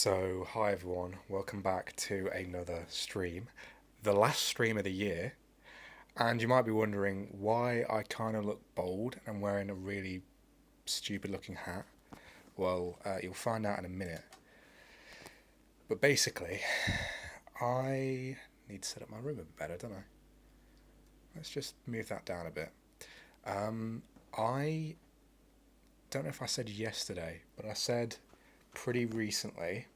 So, hi everyone, welcome back to another stream, the last stream of the year. And you might be wondering why I kind of look bold and I'm wearing a really stupid looking hat. Well, you'll find out in a minute. But basically, I need to set up my room a bit better, don't I? Let's just move that down a bit. I don't know if I said yesterday, but I said pretty recently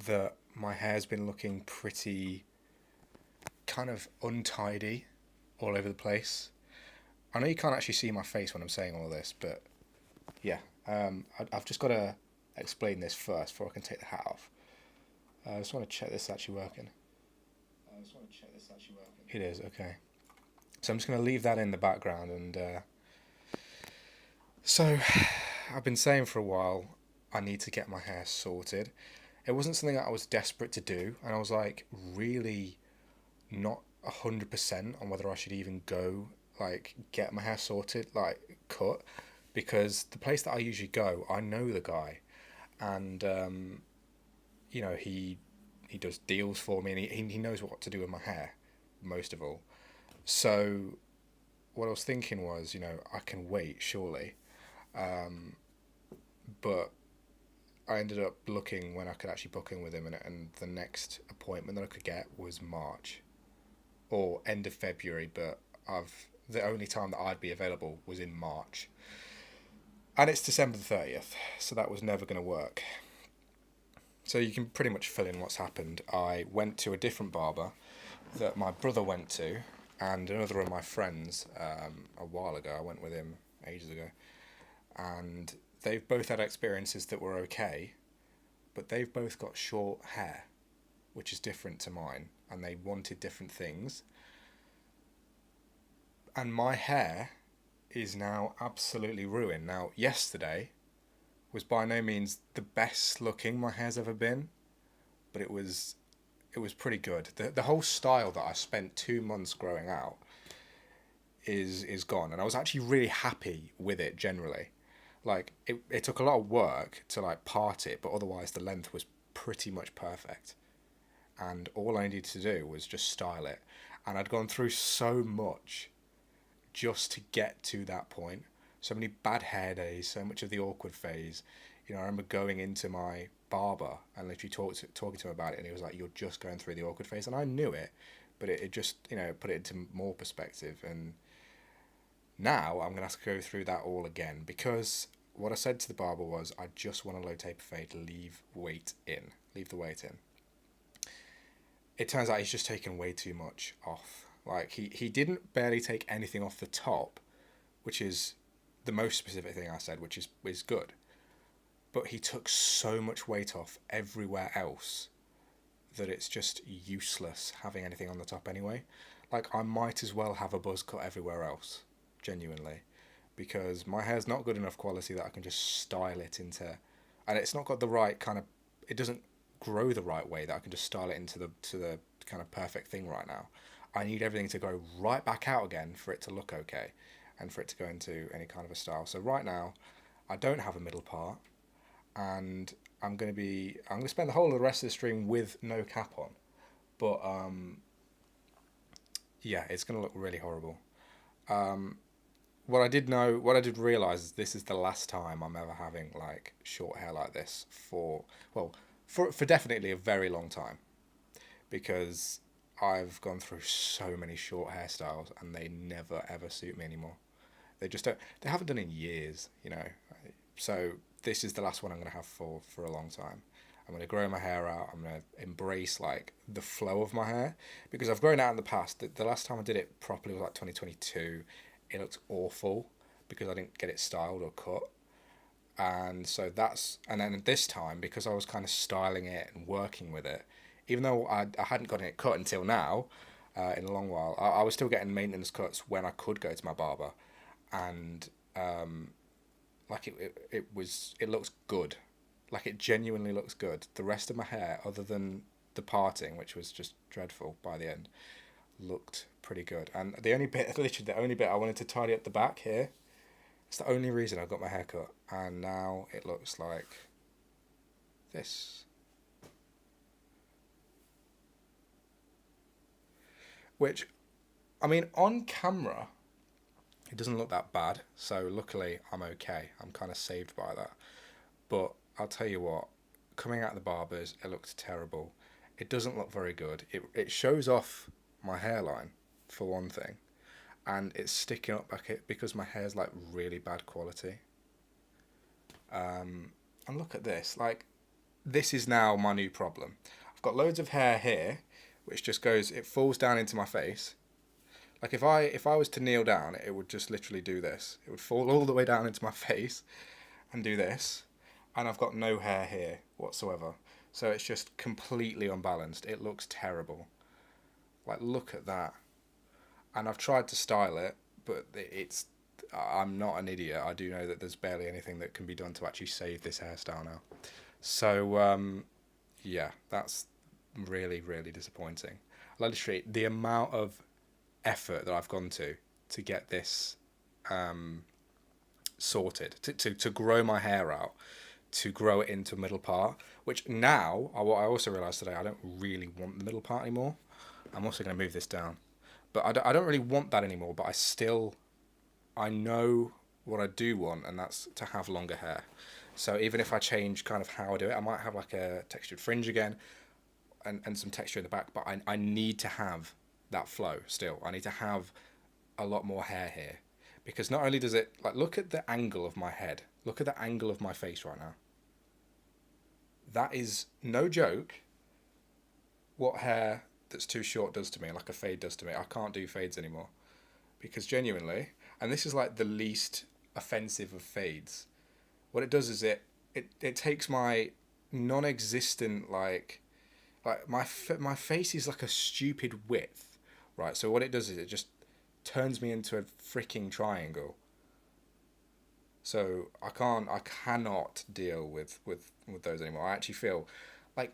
that my hair's been looking pretty kind of untidy all over the place. I know you can't actually see my face when I'm saying all of this, but yeah, I've just got to explain this first before I can take the hat off. I just want to check this is actually working. It is, okay. So I'm just going to leave that in the background. So I've been saying for a while I need to get my hair sorted. It wasn't something that I was desperate to do, and I was like really not 100% on whether I should even go like get my hair sorted, like cut, because the place that I usually go, I know the guy, and he does deals for me, and he knows what to do with my hair, most of all. So what I was thinking was, I can wait surely, but I ended up looking when I could actually book in with him, and the next appointment that I could get was March or end of February, but I've the only time that I'd be available was in March. And it's December the 30th, so that was never going to work. So you can pretty much fill in what's happened. I went to a different barber that my brother went to, and another of my friends a while ago. I went with him ages ago, and they've both had experiences that were okay, but they've both got short hair, which is different to mine, and they wanted different things. And my hair is now absolutely ruined. Now, yesterday was by no means the best looking my hair's ever been, but it was pretty good. The whole style that I spent 2 months growing out is gone, and I was actually really happy with it generally. Like it took a lot of work to like part it, but otherwise the length was pretty much perfect. And all I needed to do was just style it. And I'd gone through so much just to get to that point. So many bad hair days, so much of the awkward phase. I remember going into my barber and literally talking to him about it, and he was like, "You're just going through the awkward phase," and I knew it, but it just put it into more perspective. And now I'm gonna have to go through that all again because what I said to the barber was, I just want a low taper fade. Leave the weight in. It turns out he's just taken way too much off. Like he didn't barely take anything off the top, which is the most specific thing I said, which is good. But he took so much weight off everywhere else that it's just useless having anything on the top anyway. Like I might as well have a buzz cut everywhere else, genuinely, because my hair's not good enough quality that I can just style it into, and it's not got the right kind of. It doesn't grow the right way that I can just style it into the kind of perfect thing right now. I need everything to go right back out again for it to look okay, and for it to go into any kind of a style. So right now, I don't have a middle part, and I'm gonna spend the whole of the rest of the stream with no cap on. But yeah, it's gonna look really horrible. What I did realize is this is the last time I'm ever having like short hair like this well, for definitely a very long time, because I've gone through so many short hairstyles and they never ever suit me anymore. They just don't. They haven't done in years. So this is the last one I'm gonna have for a long time. I'm gonna grow my hair out. I'm gonna embrace like the flow of my hair because I've grown out in the past. The last time I did it properly was like 2022. It looked awful because I didn't get it styled or cut. And then this time because I was kind of styling it and working with it, even though I hadn't gotten it cut until now, in a long while, I was still getting maintenance cuts when I could go to my barber, and like it looks good, like it genuinely looks good. The rest of my hair, other than the parting, which was just dreadful by the end, looked pretty good. And literally the only bit I wanted to tidy up the back here. It's the only reason I got my hair cut, and now it looks like this. Which, I mean, on camera, it doesn't look that bad. So luckily, I'm okay. I'm kind of saved by that. But I'll tell you what, coming out of the barbers, it looked terrible. It doesn't look very good. It shows off my hairline, for one thing. And it's sticking up back it because my hair's like really bad quality. And look at this. Like, this is now my new problem. I've got loads of hair here, which just goes, it falls down into my face. Like if I was to kneel down, it would just literally do this. It would fall all the way down into my face and do this. And I've got no hair here whatsoever. So it's just completely unbalanced. It looks terrible. Like, look at that. And I've tried to style it, but I'm not an idiot. I do know that there's barely anything that can be done to actually save this hairstyle now. So, yeah, that's really, really disappointing. Like, literally, the amount of effort that I've gone to get this sorted, to grow my hair out, to grow it into a middle part, which now, what I also realised today, I don't really want the middle part anymore. I'm also going to move this down. But I don't really want that anymore, but I know what I do want, and that's to have longer hair. So even if I change kind of how I do it, I might have like a textured fringe again and some texture in the back, but I need to have that flow still. I need to have a lot more hair here. Because not only does it, like, look at the angle of my head. Look at the angle of my face right now. That is no joke what hair that's too short does to me, like a fade does to me. I can't do fades anymore. Because genuinely, and this is like the least offensive of fades, what it does is it takes my non-existent, like my face is like a stupid width, right? So what it does is it just turns me into a freaking triangle. So I cannot deal with those anymore. I actually feel like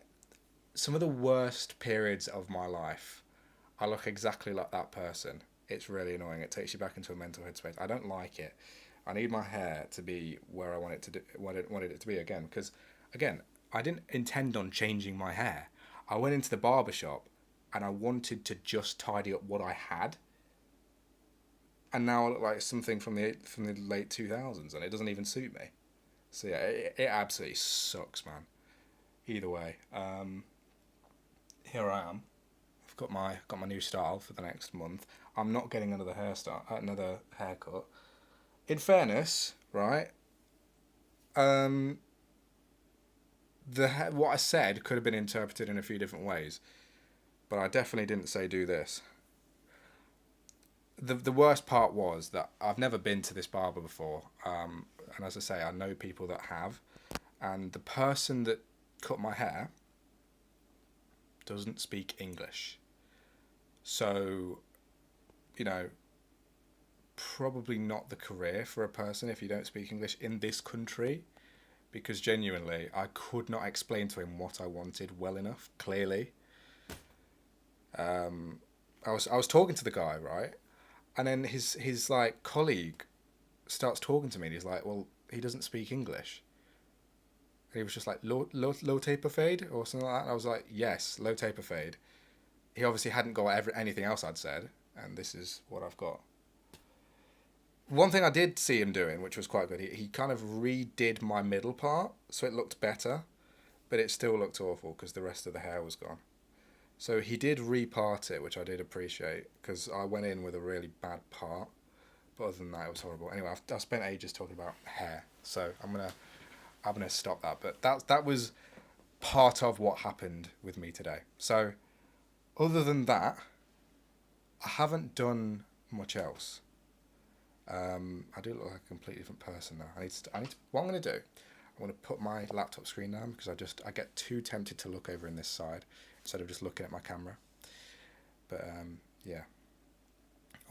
some of the worst periods of my life, I look exactly like that person. It's really annoying. It takes you back into a mental headspace. I don't like it. I need my hair to be where I want it to do, wanted it to be again. Because again, I didn't intend on changing my hair. I went into the barber shop and I wanted to just tidy up what I had. And now I look like something from the late 2000s, and it doesn't even suit me. So yeah, it absolutely sucks, man. Either way, here I am. I've got my new style for the next month. I'm not getting another haircut. In fairness, right? What I said could have been interpreted in a few different ways, but I definitely didn't say do this. The worst part was that I've never been to this barber before, and as I say, I know people that have, and the person that cut my hair doesn't speak English. So, you know, probably not the career for a person if you don't speak English in this country, because genuinely, I could not explain to him what I wanted well enough, clearly. I was talking to the guy, right? And then his like colleague starts talking to me, and he's like, "Well, he doesn't speak English." And he was just like, "Low taper fade" or something like that. And I was like, "Yes, low taper fade." He obviously hadn't got anything else I'd said, and this is what I've got. One thing I did see him doing, which was quite good, he kind of redid my middle part, so it looked better, but it still looked awful because the rest of the hair was gone. So he did repart it, which I did appreciate, because I went in with a really bad part. But other than that, it was horrible. Anyway, I've spent ages talking about hair, so I'm gonna stop that. But that was part of what happened with me today. So other than that, I haven't done much else. I do look like a completely different person now. What I'm gonna do, I'm gonna put my laptop screen down because I get too tempted to look over in this side instead of just looking at my camera. But yeah.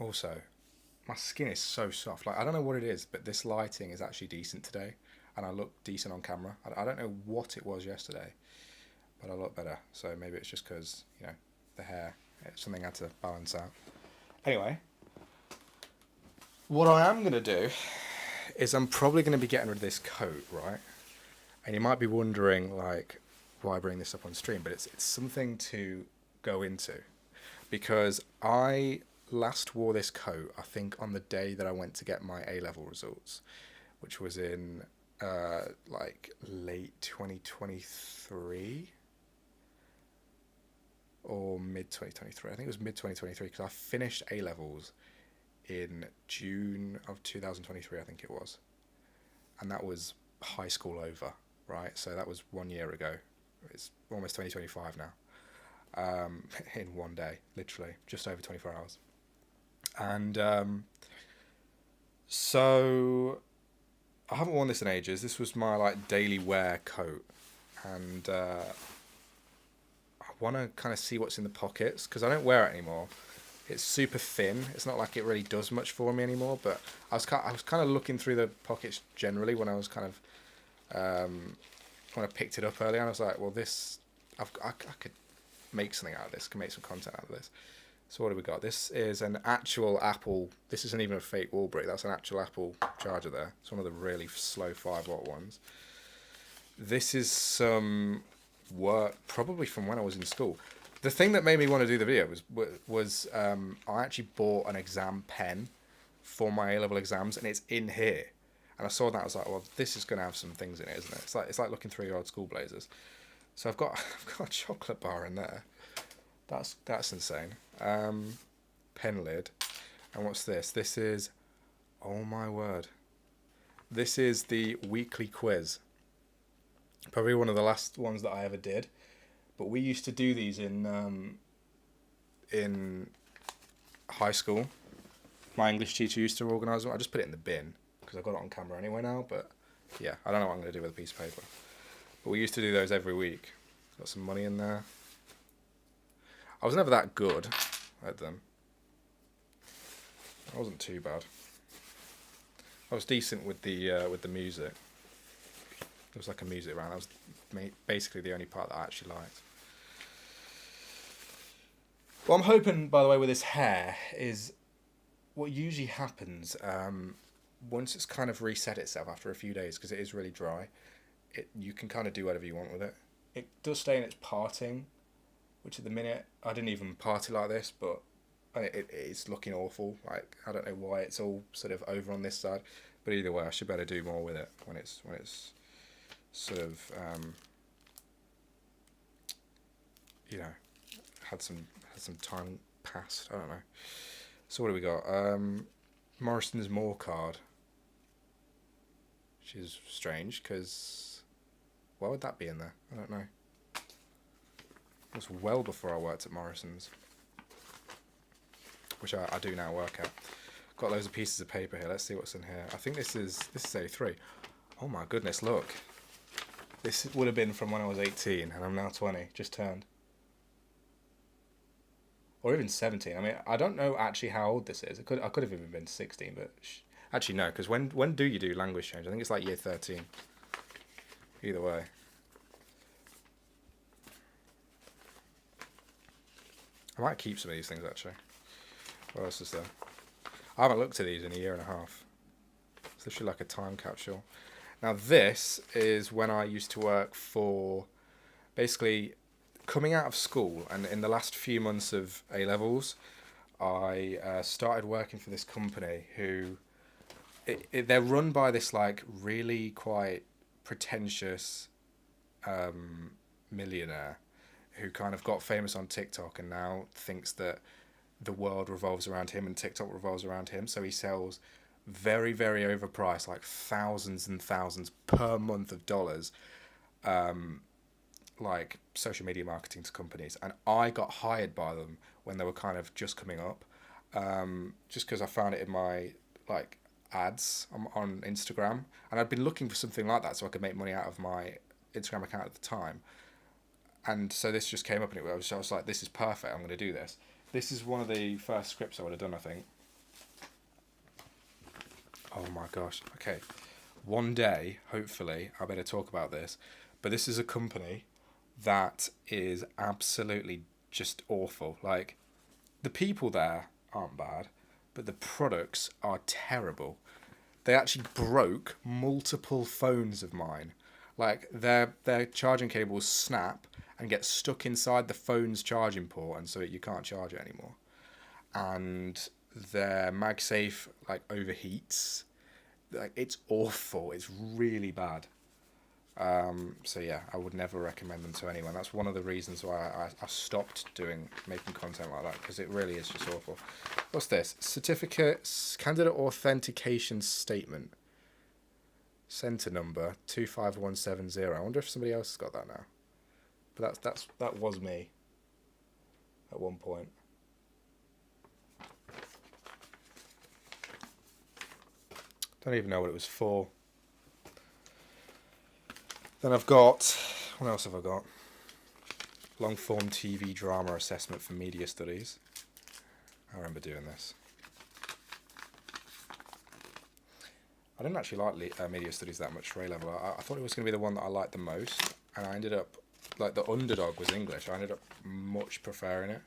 Also, my skin is so soft. Like, I don't know what it is, but this lighting is actually decent today, and I look decent on camera. I don't know what it was yesterday, but I look better. So maybe it's just because, you know, the hair, something had to balance out. Anyway, what I am going to do is I'm probably going to be getting rid of this coat, right? And you might be wondering, like, why bring this up on stream, but it's something to go into because I last wore this coat, I think, on the day that I went to get my A level results, which was in like late 2023 or mid 2023. I think it was mid 2023 because I finished A levels in June of 2023, I think it was, and that was high school over, right? So that was 1 year ago. It's almost 2025 now. In one day, literally, just over 24 hours. And so I haven't worn this in ages. This was my like daily wear coat, and I want to kind of see what's in the pockets because I don't wear it anymore. It's super thin. It's not like it really does much for me anymore. But I was kind of looking through the pockets generally when I was kind of when I picked it up earlier, and I was like, well, this I could make something out of this. Can make some content out of this. So what do we got? This is an actual Apple. This isn't even a fake wall brick. That's an actual Apple charger there. It's one of the really slow 5 watt ones. This is some work probably from when I was in school. The thing that made me want to do the video was I actually bought an exam pen for my A-level exams, and it's in here. And I saw that, I was like, well, this is going to have some things in it, isn't it? It's like looking through your old school blazers. So I've got a chocolate bar in there. That's insane. Pen lid. And what's this? This is, oh my word. This is the weekly quiz. Probably one of the last ones that I ever did. But we used to do these in high school. My English teacher used to organise them. I just put it in the bin because I've got it on camera anyway now. But yeah, I don't know what I'm going to do with a piece of paper. But we used to do those every week. Got some money in there. I was never that good at them. I wasn't too bad. I was decent with the music. It was like a music round. That was basically the only part that I actually liked. What I'm hoping, by the way, with this hair is what usually happens once it's kind of reset itself after a few days, because it is really dry. You can kind of do whatever you want with it. It does stay in its parting, which at the minute I didn't even party like this, but it's looking awful. Like, I don't know why it's all sort of over on this side, but either way, I should better do more with it when it's sort of had some time passed. I don't know. So what do we got? Morrison's More card, which is strange because why would that be in there? I don't know. It was well before I worked at Morrison's, which I do now work at. Got loads of pieces of paper here. Let's see what's in here. I think this is A3. Oh my goodness, look. This would have been from when I was 18 and I'm now 20, just turned. Or even 17. I mean, I don't know actually how old this is. I could have even been 16, but actually no, because when do you do language change? I think it's like year 13. Either way. I might keep some of these things actually. What else is there? I haven't looked at these in a year and a half. It's literally like a time capsule. Now this is when I used to work for, basically coming out of school, and in the last few months of A-levels, I started working for this company who, they're run by this like really quite pretentious millionaire who kind of got famous on TikTok and now thinks that the world revolves around him and TikTok revolves around him. So he sells very, very overpriced, like thousands and thousands per month of dollars, like social media marketing to companies. And I got hired by them when they were kind of just coming up, just because I found it in my like ads on Instagram. And I'd been looking for something like that so I could make money out of my Instagram account at the time. And so this just came up, and I was like, this is perfect, I'm going to do this. This is one of the first scripts I would have done, I think. Oh my gosh. Okay. One day, hopefully, I better talk about this. But this is a company that is absolutely just awful. Like, the people there aren't bad, but the products are terrible. They actually broke multiple phones of mine. Like their charging cables snap and get stuck inside the phone's charging port, and so you can't charge it anymore. And their MagSafe like overheats. Like it's awful. It's really bad. So yeah, I would never recommend them to anyone. That's one of the reasons why I stopped making content like that, because it really is just awful. What's this? Certificates, candidate authentication statement. Center number 25170. I wonder if somebody else has got that now. But that was me at one point. Don't even know what it was for. Then I've got, what else have I got? Long form TV drama assessment for media studies. I remember doing this. I didn't actually like media studies that much for A-level. I thought it was going to be the one that I liked the most, and I ended up, like the underdog was English, I ended up much preferring it.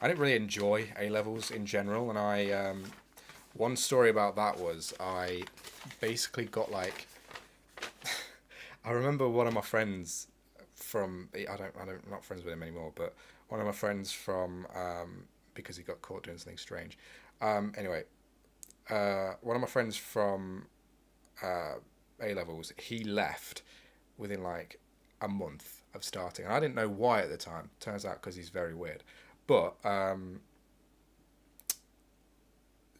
I didn't really enjoy A-levels in general, and one story about that was I basically got like, I remember one of my friends from, I'm not friends with him anymore, but one of my friends from, because he got caught doing something strange. Anyway, one of my friends from A-levels, he left within like a month of starting, and I didn't know why at the time. Turns out because he's very weird. But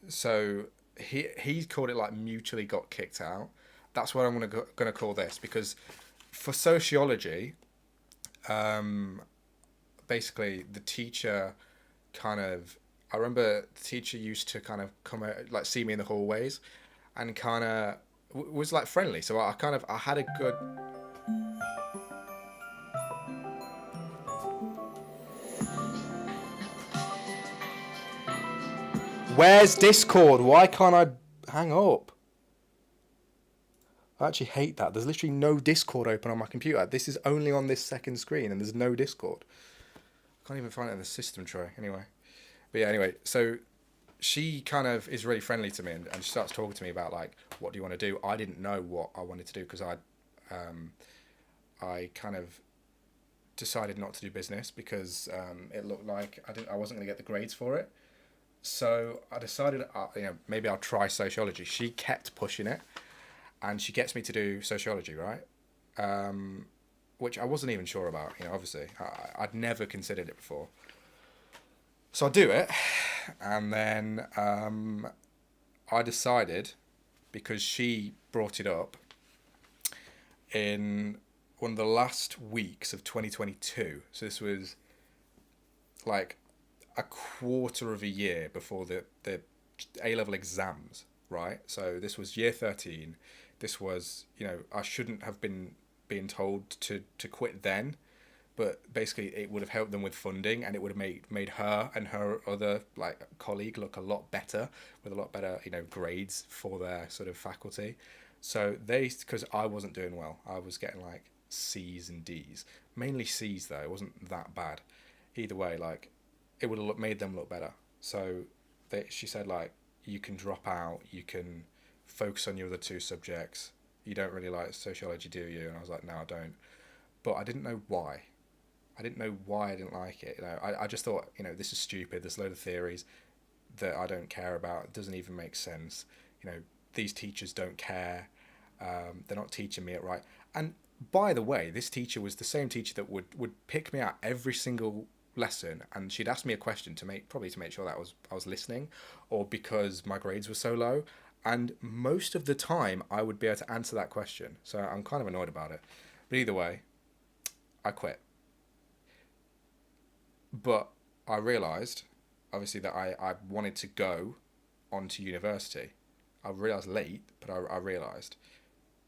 so he called it like mutually got kicked out. That's what I'm gonna call this, because for sociology, basically the teacher kind of, I remember the teacher used to kind of come out, like see me in the hallways, and kind of was like friendly. So I had a good. Where's Discord? Why can't I hang up? I actually hate that. There's literally no Discord open on my computer. This is only on this second screen, and there's no Discord. I can't even find it in the system tray. Anyway. But yeah, anyway, so she kind of is really friendly to me, and she starts talking to me about like, what do you want to do? I didn't know what I wanted to do, because I kind of decided not to do business because it looked like I wasn't going to get the grades for it. So I decided, maybe I'll try sociology. She kept pushing it, and she gets me to do sociology, right? Which I wasn't even sure about. Obviously, I'd never considered it before. So I do it, and then I decided, because she brought it up in one of the last weeks of 2022. So this was like a quarter of a year before the A-level exams, right? So this was year 13. This was, I shouldn't have been being told to quit then, but basically it would have helped them with funding, and it would have made her and her other like colleague look a lot better, with a lot better grades for their sort of faculty. So because I wasn't doing well, I was getting like C's and D's, mainly C's though. It wasn't that bad. Either way, like it would have made them look better. So she said like, you can drop out, you can focus on your other two subjects. You don't really like sociology, do you? And I was like, no, I don't. But I didn't know why. I didn't know why I didn't like it. I just thought, this is stupid. There's a load of theories that I don't care about. It doesn't even make sense. These teachers don't care. They're not teaching me it right. And by the way, this teacher was the same teacher that would pick me out every single lesson, and she'd ask me a question to make sure that I was listening, or because my grades were so low. And most of the time, I would be able to answer that question. So I'm kind of annoyed about it. But either way, I quit. But I realised, obviously, that I wanted to go on to university. I realised late, but I realised.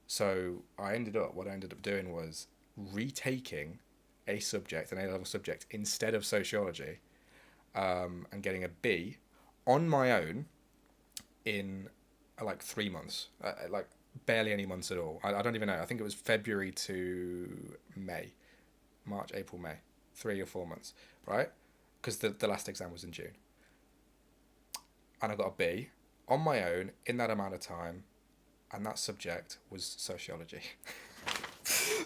So what I ended up doing was retaking a subject, an A-level subject, instead of sociology, and getting a B on my own in like 3 months, like barely any months at all. I don't even know. I think it was February to May, March, April, May, 3 or 4 months, right? Because the last exam was in June, and I got a B on my own in that amount of time, and that subject was sociology.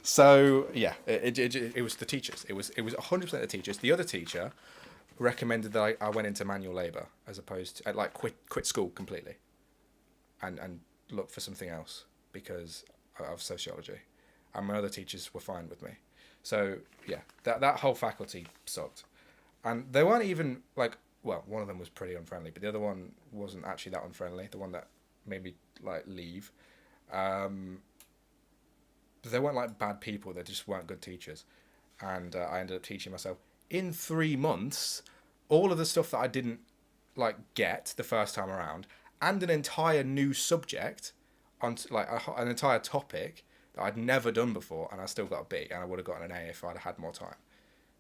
So yeah, it was the teachers. It was 100% the teachers. The other teacher recommended that I went into manual labour as opposed to like quit school completely and look for something else because of sociology, and my other teachers were fine with me. So yeah, that whole faculty sucked, and they weren't even like, well, one of them was pretty unfriendly, but the other one wasn't actually that unfriendly. The one that made me like leave, um, they weren't like bad people. They just weren't good teachers, and I ended up teaching myself in 3 months all of the stuff that I didn't like get the first time around, and an entire new subject on like an entire topic that I'd never done before, and I still got a B, and I would have gotten an A if I'd had more time.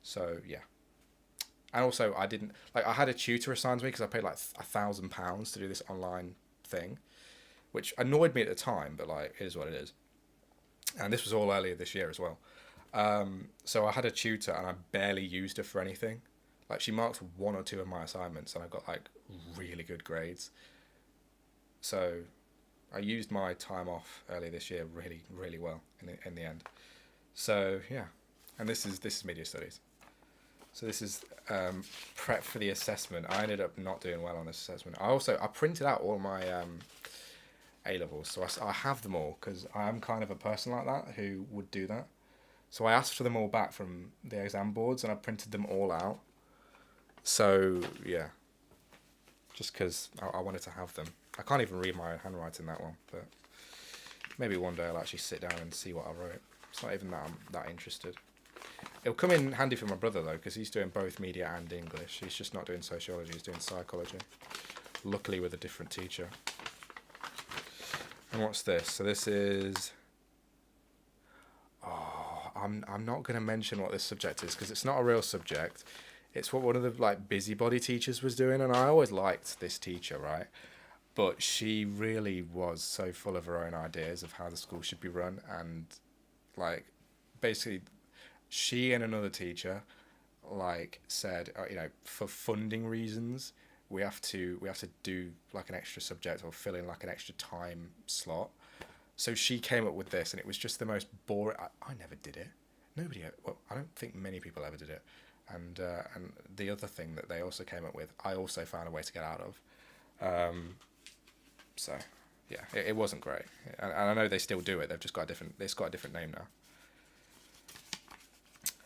So yeah, and also I didn't like I had a tutor assigned to me because I paid like £1,000 to do this online thing, which annoyed me at the time, but like it is what it is. And this was all earlier this year as well. So I had a tutor and I barely used her for anything. Like she marked one or two of my assignments and I got like really good grades. So I used my time off earlier this year really really well in the end. So yeah, and this is media studies. So this is prep for the assessment. I ended up not doing well on this assessment. I printed out all my A levels, so I have them all because I am kind of a person like that who would do that. So I asked for them all back from the exam boards and I printed them all out. So yeah, just because I wanted to have them. I can't even read my handwriting that one, but maybe one day I'll actually sit down and see what I wrote. It's not even that I'm that interested. It'll come in handy for my brother though, because he's doing both media and English. He's just not doing sociology; he's doing psychology. Luckily, with a different teacher. And what's this? So this is. Oh, I'm not going to mention what this subject is because it's not a real subject. It's what one of the like busybody teachers was doing, and I always liked this teacher, right? But she really was so full of her own ideas of how the school should be run, and like basically she and another teacher like said, for funding reasons, we have to do like an extra subject or fill in like an extra time slot. So she came up with this, and it was just the most boring. I never did it. Nobody. Well, I don't think many people ever did it. And the other thing that they also came up with, I also found a way to get out of. So yeah, it wasn't great, and I know they still do it. They've just got a different. It's got a different name now.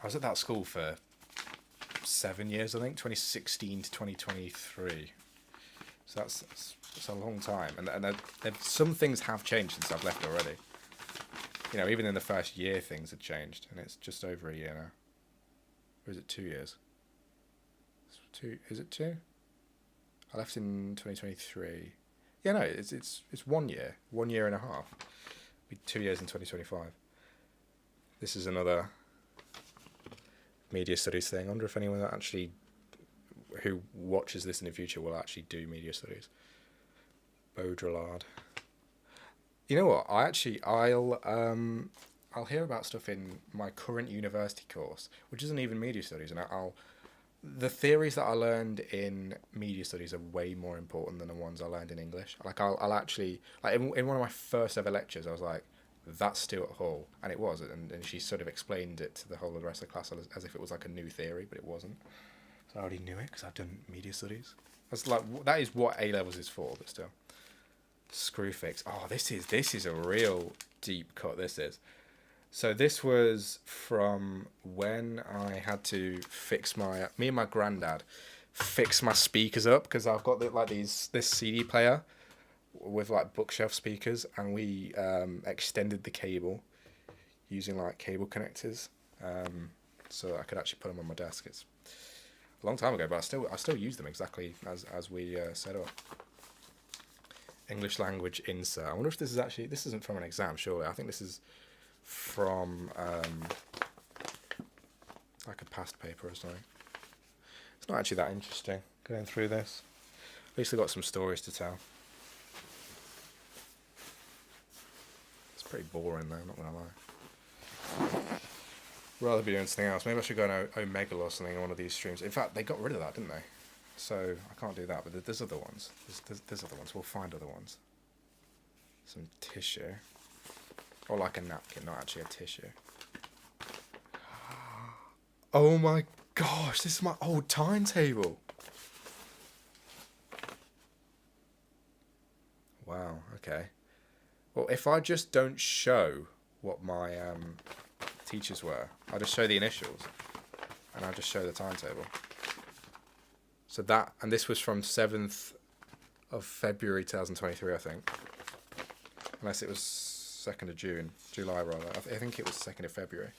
I was at that school for 7 years, I think, 2016 to 2023. So that's a long time, and some things have changed since I've left already. Even in the first year, things had changed, and it's just over a year now. Or is it 2 years? Is it two? I left in 2023. Yeah, no, it's 1 year and a half. It'll be 2 years in 2025. This is another media studies thing. I wonder if anyone actually who watches this in the future will actually do media studies. Baudrillard. You know what? I'll hear about stuff in my current university course, which isn't even media studies, and the theories that I learned in media studies are way more important than the ones I learned in English. Like I'll actually like in one of my first ever lectures, I was like, "That's Stuart Hall," and it was, and she sort of explained it to the whole of the rest of the class as if it was like a new theory, but it wasn't. So I already knew it because I've done media studies. That is what A levels is for, but still. Screwfix. Oh, this is a real deep cut. This is. So this was from when I had to me and my granddad fix my speakers up because I've got this CD player with like bookshelf speakers, and we extended the cable using like cable connectors, so that I could actually put them on my desk. It's a long time ago, but I still use them exactly as we set up. English language insert. I wonder if this isn't from an exam, surely. I think this is from like a past paper or something. It's not actually that interesting going through this. At least I got some stories to tell. It's pretty boring though, not gonna lie. Rather be doing something else. Maybe I should go on Omegle or something on one of these streams. In fact, they got rid of that, didn't they? So I can't do that, but there's other ones. There's other ones. We'll find other ones. Some tissue. Or like a napkin, not actually a tissue. Oh my gosh, this is my old timetable. Wow, okay. Well, if I just don't show what my teachers were, I'll just show the initials and I'll just show the timetable. So that, and this was from 7th of February 2023, I think. Unless it was 2nd of June, July rather. I think it was 2nd of February.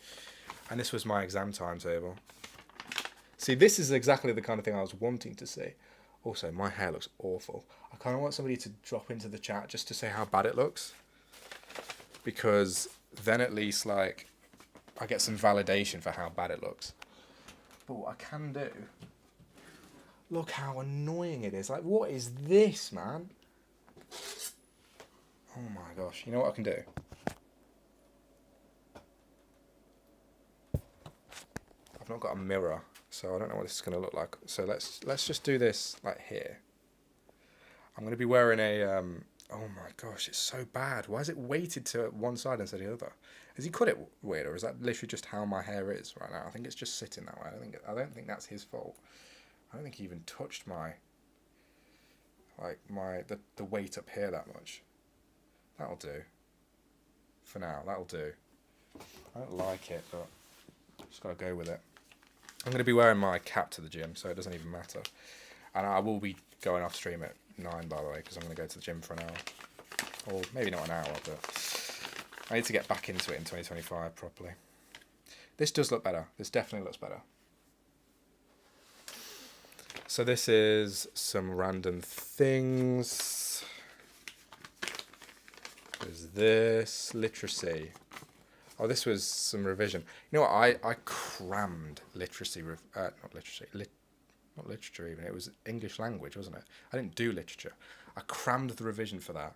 And this was my exam timetable. See, this is exactly the kind of thing I was wanting to see. Also, my hair looks awful. I kind of want somebody to drop into the chat just to say how bad it looks. Because then at least, like, I get some validation for how bad it looks. But what I can do... Look how annoying it is. Like, what is this, man? Oh my gosh. You know what I can do? I've not got a mirror, so I don't know what this is going to look like. So let's just do this, like, here. I'm going to be wearing a... oh my gosh, it's so bad. Why is it weighted to one side instead of the other? Has he cut it weird, or is that literally just how my hair is right now? I think it's just sitting that way. I don't think that's his fault. I don't think he even touched my, like, the weight up here that much. That'll do. For now, that'll do. I don't like it, but just gotta go with it. I'm going to be wearing my cap to the gym, so it doesn't even matter. And I will be going off stream at 9, by the way, because I'm going to go to the gym for an hour. Or maybe not an hour, but I need to get back into it in 2025 properly. This does look better. This definitely looks better. So this is some random things. There's this, literacy. Oh, this was some revision. You know what, I crammed literacy, not literature even, it was English language, wasn't it? I didn't do literature. I crammed the revision for that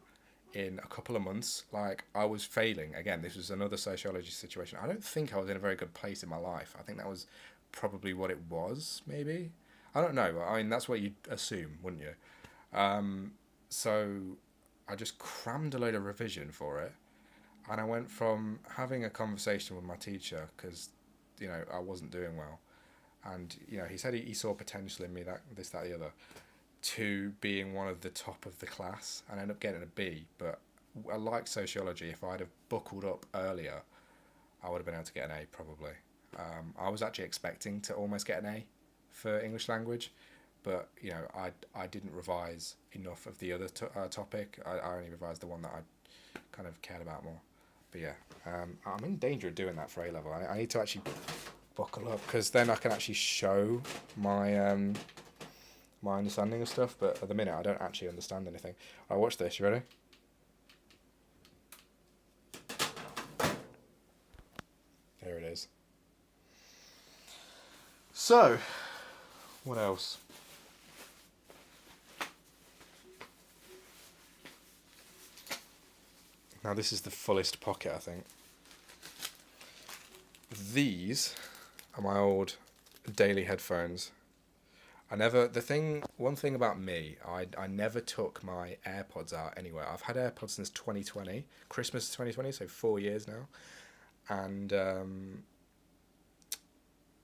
in a couple of months. Like, I was failing. Again, this was another sociology situation. I don't think I was in a very good place in my life. I think that was probably what it was, maybe. I don't know. I mean, that's what you'd assume, wouldn't you? So I just crammed a load of revision for it. And I went from having a conversation with my teacher, because, you know, I wasn't doing well. And, you know, he said he saw potential in me, that, the other, to being one of the top of the class. And I ended up getting a B. But I like sociology. If I'd have buckled up earlier, I would have been able to get an A, probably. I was actually expecting to almost get an A for English language, but, you know, I didn't revise enough of the other topic. I only revised the one that I kind of cared about more. But yeah, I'm in danger of doing that for A level. I need to actually buckle up, because then I can actually show my my understanding of stuff. But at the minute, I don't actually understand anything. I watch this. You ready? There it is. So, what else? Now this is the fullest pocket, I think. These are my old daily headphones. One thing about me, I never took my AirPods out anywhere. I've had AirPods since 2020, Christmas 2020, so 4 years now.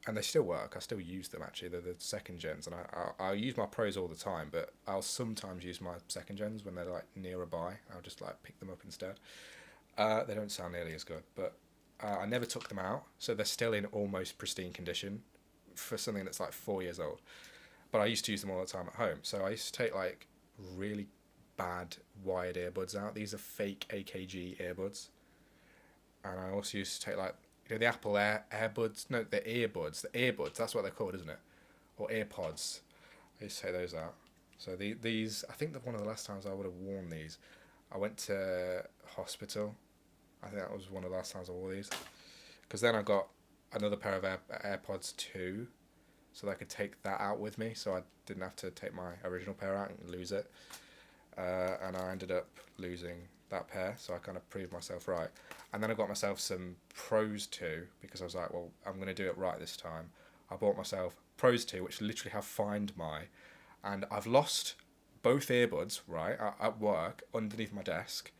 And they still work. I still use them, actually. They're the second gens, and I use my pros all the time, but I'll sometimes use my second gens when they're, like, nearby. I'll just, like, pick them up instead. They don't sound nearly as good, but I never took them out, so they're still in almost pristine condition for something that's, like, 4 years old. But I used to use them all the time at home, so I used to take, like, really bad wired earbuds out. These are fake AKG earbuds. And I also used to take, like, you know, the Apple AirBuds? No, the earbuds. The earbuds, that's what they're called, isn't it? Or AirPods. I used to take those out. So these, I think that one of the last times I would have worn these, I went to hospital. I think that was one of the last times I wore these. Because then I got another pair of AirPods 2, so that I could take that out with me, so I didn't have to take my original pair out and lose it. And I ended up losing that pair, so I kind of proved myself right. And then I got myself some Pros 2, because I was like, well, I'm going to do it right this time. I bought myself Pros 2, which literally have Find My, and I've lost both earbuds, right, at work, underneath my desk,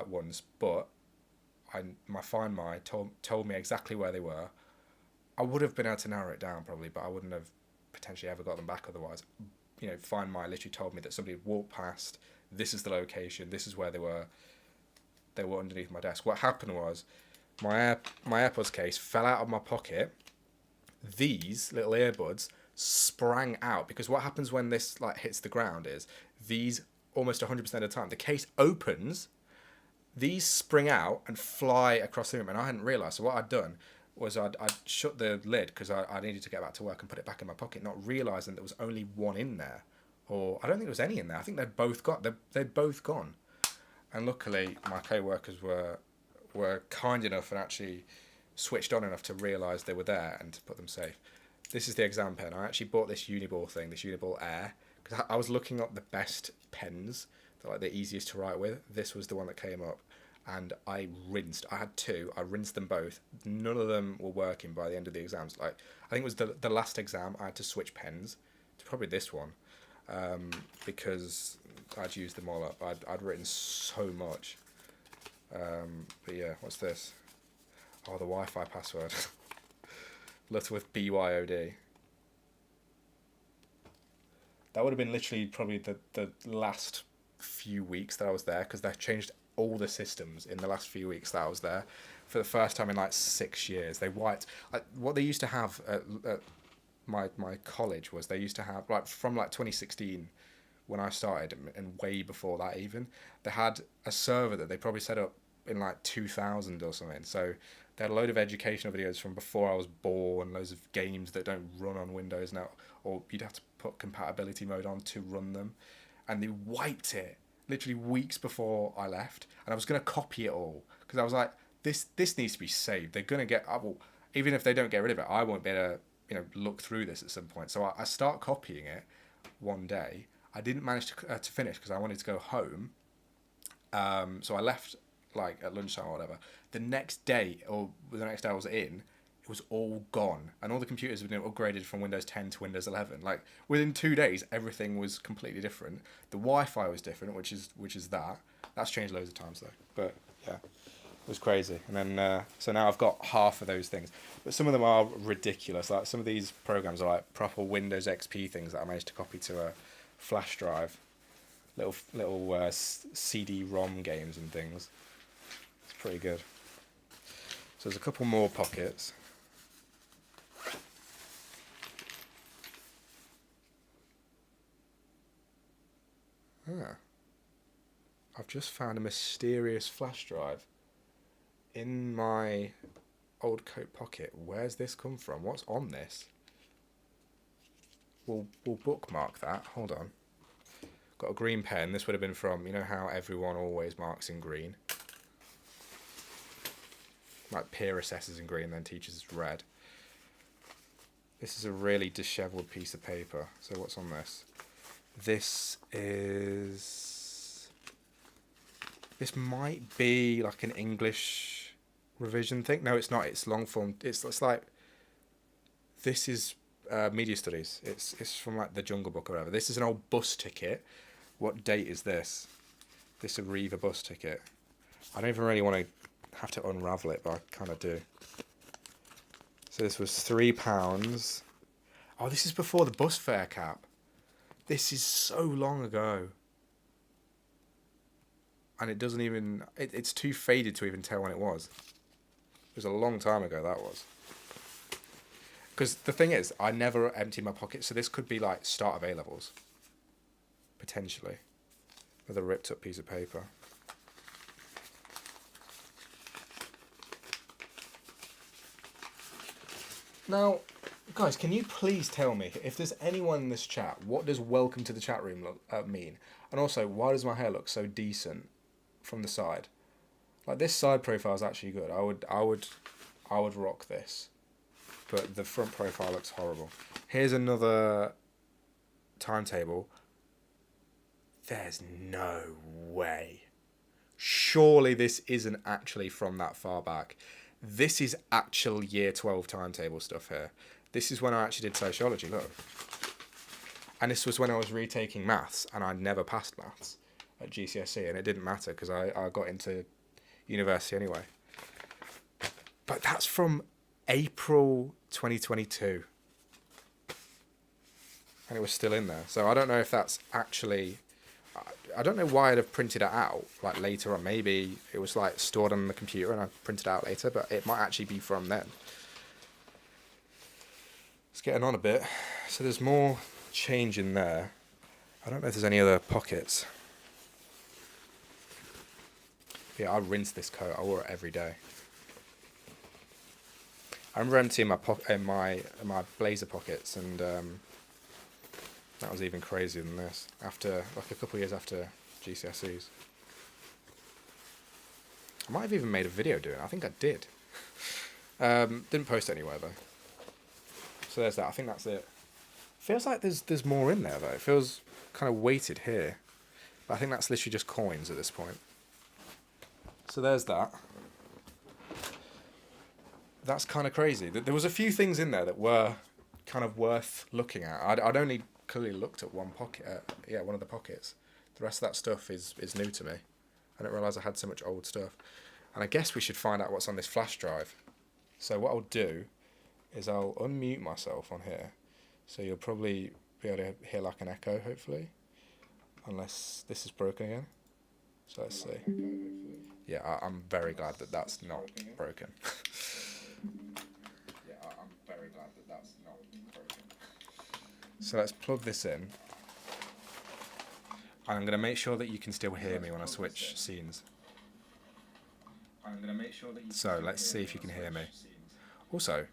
once, but my Find My told me exactly where they were. I would have been able to narrow it down probably, but I wouldn't have potentially ever got them back otherwise. You know, Find My literally told me that somebody had walked past. This is the location. This is where they were. They were underneath my desk. What happened was, my AirPods case fell out of my pocket. These little earbuds sprang out, because what happens when this like hits the ground is these almost 100% of the time the case opens, these spring out and fly across the room, and I hadn't realised. So what I'd done was I'd shut the lid because I needed to get back to work and put it back in my pocket, not realising there was only one in there, or I don't think there was any in there. I think they'd both gone. And luckily my co-workers were kind enough and actually switched on enough to realise they were there and to put them safe. This is the exam pen. I actually bought this Uniball thing, this Uniball Air, because I was looking up the best pens, like the easiest to write with. This was the one that came up, and I had two. I rinsed them both. None of them were working by the end of the exams. Like, I think it was the last exam I had to switch pens to probably this one, because I'd used them all up. I'd written so much. But yeah, what's this? Oh, the Wi-Fi password. Lutterworth BYOD. That would have been literally probably the last few weeks that I was there, because they've changed all the systems in the last few weeks that I was there. For the first time in like 6 years, they wiped. What they used to have at my college was they used to have, like, from like 2016 when I started, and way before that even, they had a server that they probably set up in like 2000 or something. So they had a load of educational videos from before I was born, loads of games that don't run on Windows now, or you'd have to put compatibility mode on to run them. And they wiped it literally weeks before I left. And I was going to copy it all, because I was like, this needs to be saved. They're going to get, well, even if they don't get rid of it, I won't be able to, look through this at some point. So I start copying it one day. I didn't manage to finish because I wanted to go home. So I left like at lunchtime or whatever. The next day, or the next day I was in, it was all gone, and all the computers had been upgraded from Windows 10 to Windows 11. Like, within 2 days, everything was completely different. The Wi-Fi was different, which is that's changed loads of times though. But yeah, it was crazy. And then so now I've got half of those things, but some of them are ridiculous. Like, some of these programs are like proper Windows XP things that I managed to copy to a flash drive, little CD-ROM games and things. It's pretty good. So there's a couple more pockets. I've just found a mysterious flash drive in my old coat pocket. Where's this come from? What's on this? We'll bookmark that. Hold on. Got a green pen. This would have been from, you know how everyone always marks in green? Like peer assessors in green, then teachers is red. This is a really dishevelled piece of paper. So what's on this? This might be like an English revision thing. No, it's not. It's long form. It's like, this is media studies. It's from like the Jungle Book or whatever. This is an old bus ticket. What date is this? This Arriva bus ticket. I don't even really want to have to unravel it, but I kind of do. So this was £3. Oh, this is before the bus fare cap. This is so long ago. And it doesn't even... It's too faded to even tell when it was. It was a long time ago, that was. Because the thing is, I never emptied my pockets, so this could be like start of A-levels. Potentially. Another ripped up piece of paper. Now, guys, can you please tell me, if there's anyone in this chat, what does welcome to the chat room mean? And also, why does my hair look so decent from the side? Like, this side profile is actually good. I would rock this. But the front profile looks horrible. Here's another timetable. There's no way. Surely this isn't actually from that far back. This is actual year 12 timetable stuff here. This is when I actually did sociology, look. And this was when I was retaking maths, and I never passed maths at GCSE, and it didn't matter because I got into university anyway. But that's from April 2022. And it was still in there. So I don't know if that's actually... I don't know why I'd have printed it out like later on. Maybe it was like stored on the computer and I printed it out later, but it might actually be from then. It's getting on a bit. So there's more change in there. I don't know if there's any other pockets. Yeah, I rinsed this coat. I wore it every day. I remember emptying my blazer pockets, and that was even crazier than this. After like a couple of years after GCSEs, I might have even made a video doing it. I think I did. Didn't post it anywhere though. So there's that. I think that's it. Feels like there's more in there though. It feels kind of weighted here, but I think that's literally just coins at this point. So there's that. That's kind of crazy. There was a few things in there that were kind of worth looking at. I'd only clearly looked at one pocket. One of the pockets. The rest of that stuff is new to me. I didn't realise I had so much old stuff. And I guess we should find out what's on this flash drive. So what I'll do is I'll unmute myself on here. So you'll probably be able to hear like an echo, hopefully. Unless this is broken again. So let's see. Yeah, I'm very glad that that's not broken. So let's plug this in. And I'm going to make sure that you can still hear me when I switch scenes. So let's see if you can hear me. Also,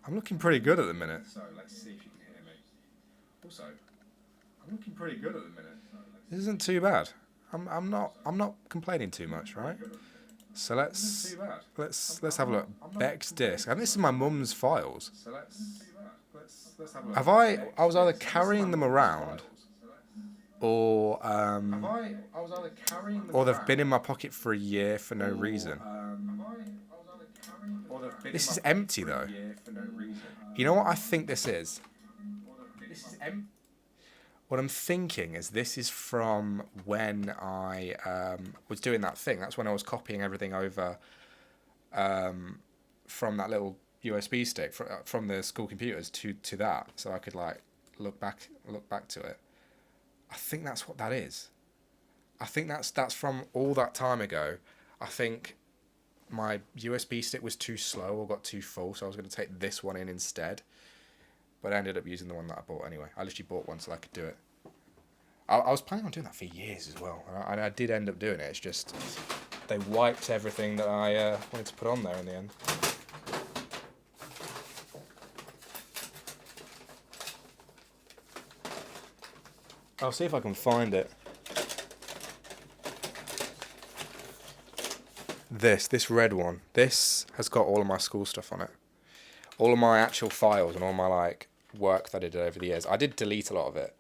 I'm looking pretty good at the minute. This isn't too bad. I'm not complaining too much, right? So let's have a look. Beck's disc, and this is my mum's files. I was either carrying them around, or they've been in my pocket for a year for no reason. This is empty though. You know what I think this is? What I'm thinking is this is from when I was doing that thing. That's when I was copying everything over from that little USB stick from the school computers to that, so I could like look back to it. I think that's what that is. I think that's from all that time ago. I think my USB stick was too slow or got too full, so I was going to take this one in instead. But I ended up using the one that I bought anyway. I literally bought one so I could do it. I was planning on doing that for years as well, and I did end up doing it. It's just they wiped everything that I wanted to put on there in the end. I'll see if I can find it. This red one. This has got all of my school stuff on it. All of my actual files and all my like work that I did over the years. I did delete a lot of it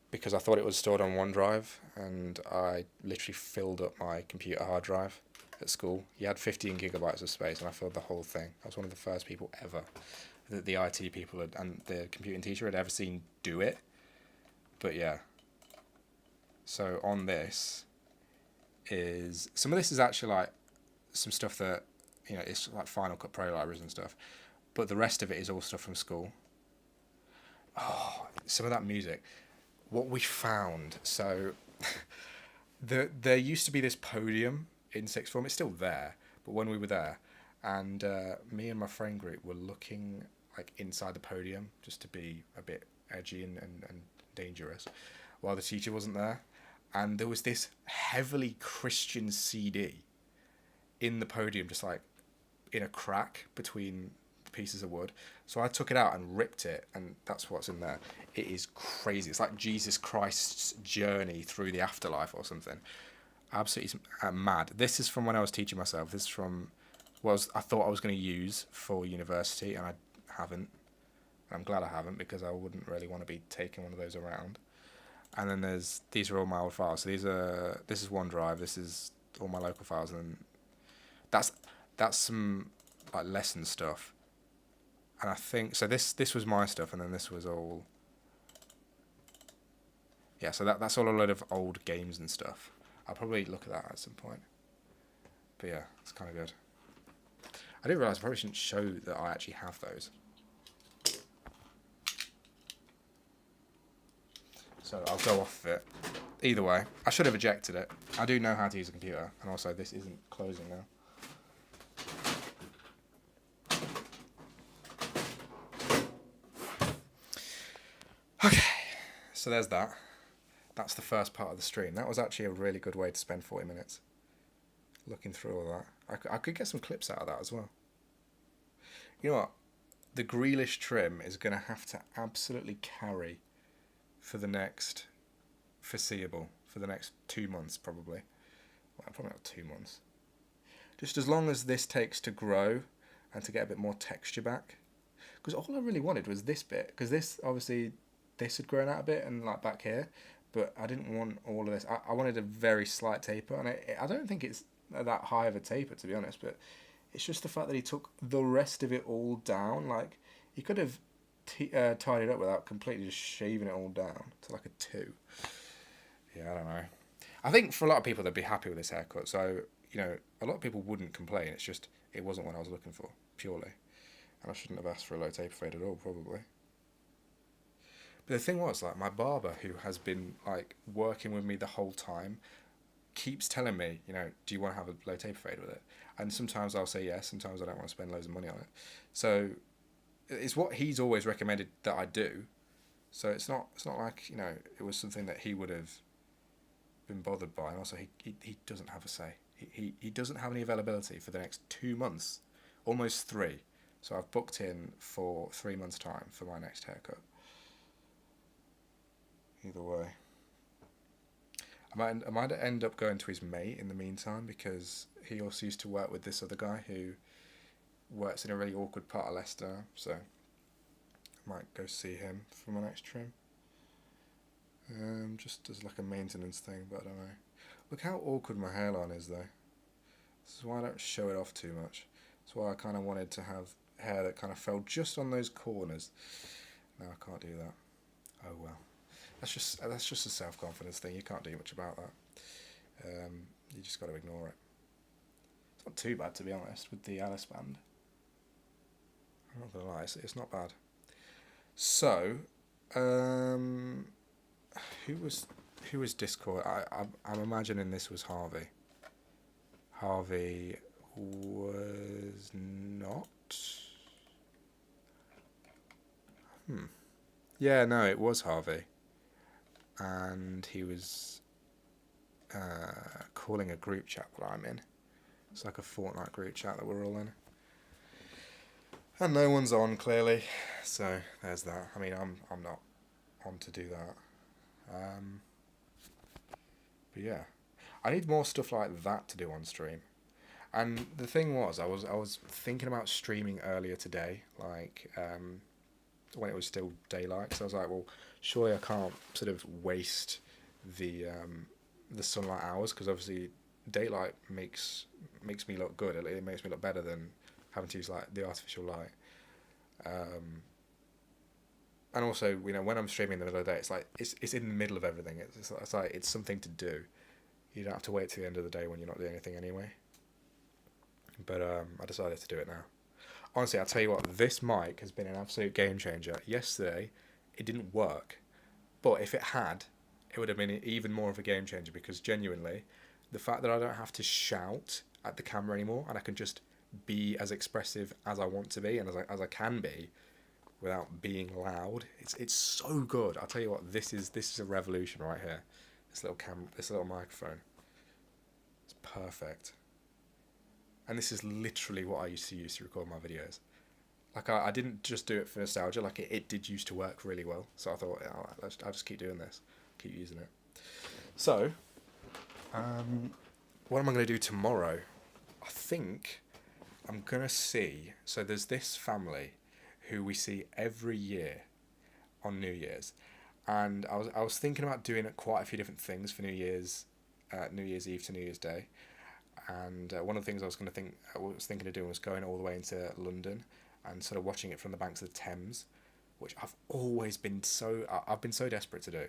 because I thought it was stored on OneDrive, and I literally filled up my computer hard drive at school. You had 15 gigabytes of space, and I filled the whole thing. I was one of the first people ever that the IT people and the computing teacher had ever seen do it. But yeah. So on this is some of this is actually like some stuff that, you know, it's like Final Cut Pro libraries and stuff, but the rest of it is all stuff from school. Oh, some of that music. What we found, so there used to be this podium in sixth form. It's still there, but when we were there, and me and my friend group were looking like inside the podium just to be a bit edgy and dangerous, while the teacher wasn't there, and there was this heavily Christian CD in the podium, just like in a crack between pieces of wood. So I took it out and ripped it, and that's what's in there. It is crazy. It's like Jesus Christ's journey through the afterlife or something. Absolutely mad. This is from when I was teaching myself. This is from what I thought I was going to use for university, and I haven't. I'm glad I haven't, because I wouldn't really want to be taking one of those around. And then these are all my old files. So this is OneDrive. This is all my local files, and that's some like lesson stuff. And I think so. This was my stuff, and then this was all. Yeah, so that's all a load of old games and stuff. I'll probably look at that at some point. But yeah, it's kind of good. I didn't realise I probably shouldn't show that I actually have those. So I'll go off of it. Either way, I should have ejected it. I do know how to use a computer, and also this isn't closing now. Okay, so there's that. That's the first part of the stream. That was actually a really good way to spend 40 minutes. Looking through all that. I could get some clips out of that as well. You know what? The Grealish trim is going to have to absolutely carry for the next foreseeable, for the next 2 months probably. Well, probably not 2 months. Just as long as this takes to grow and to get a bit more texture back. Because all I really wanted was this bit. Because this, obviously, this had grown out a bit and like back here. But I didn't want all of this. I wanted a very slight taper. And I don't think it's that high of a taper, to be honest. But it's just the fact that he took the rest of it all down. Like, he could have tied it up without completely just shaving it all down to like a 2. Yeah, I don't know. I think for a lot of people, they'd be happy with this haircut. So, you know, a lot of people wouldn't complain. It's just, it wasn't what I was looking for, purely. And I shouldn't have asked for a low taper fade at all, probably. But the thing was, like, my barber, who has been, like, working with me the whole time, keeps telling me, you know, do you want to have a low taper fade with it? And sometimes I'll say yes, sometimes I don't want to spend loads of money on it. So it's what he's always recommended that I do. So it's not like, you know, it was something that he would have been bothered by. And also he doesn't have a say. He doesn't have any availability for the next 2 months, almost 3. So I've booked in for 3 months' time for my next haircut. Either way. I might end up going to his mate in the meantime, because he also used to work with this other guy who works in a really awkward part of Leicester, so I might go see him for my next trim. Just as like a maintenance thing, but I don't know. Look how awkward my hairline is though. This is why I don't show it off too much. That's why I kind of wanted to have hair that kind of fell just on those corners. No, I can't do that. Oh well. That's just a self-confidence thing. You can't do much about that. You just got to ignore it. It's not too bad, to be honest, with the Alice band. I'm not gonna lie, it's not bad. So, who was Discord? I'm imagining this was Harvey. Harvey was not. Yeah, no, it was Harvey. And he was calling a group chat that I'm in. It's like a Fortnite group chat that we're all in. And no one's on, clearly. So there's that. I mean, I'm not on to do that. But yeah, I need more stuff like that to do on stream. And the thing was, I was thinking about streaming earlier today, like when it was still daylight. So I was like, well, surely I can't sort of waste the sunlight hours, because obviously daylight makes me look good. It makes me look better than having to use like the artificial light. And also, you know, when I'm streaming in the middle of the day, it's like it's in the middle of everything. It's like it's something to do. You don't have to wait till the end of the day when you're not doing anything anyway. But I decided to do it now. Honestly, I'll tell you what, this mic has been an absolute game changer. Yesterday, it didn't work. But if it had, it would have been even more of a game changer, because genuinely, the fact that I don't have to shout at the camera anymore, and I can just be as expressive as I want to be, and as I can be, without being loud, it's so good. I'll tell you what, this is a revolution right here. This little microphone. It's perfect. And this is literally what I used to use to record my videos. Like, I didn't just do it for nostalgia. Like, it did used to work really well. So I thought, I'll just keep doing this. Keep using it. So, what am I going to do tomorrow? I think I'm going to see... So there's this family who we see every year on New Year's. And I was thinking about doing quite a few different things for New Year's Eve to New Year's Day. And one of the things I was thinking of doing was going all the way into London and sort of watching it from the banks of the Thames, which I've been so desperate to do.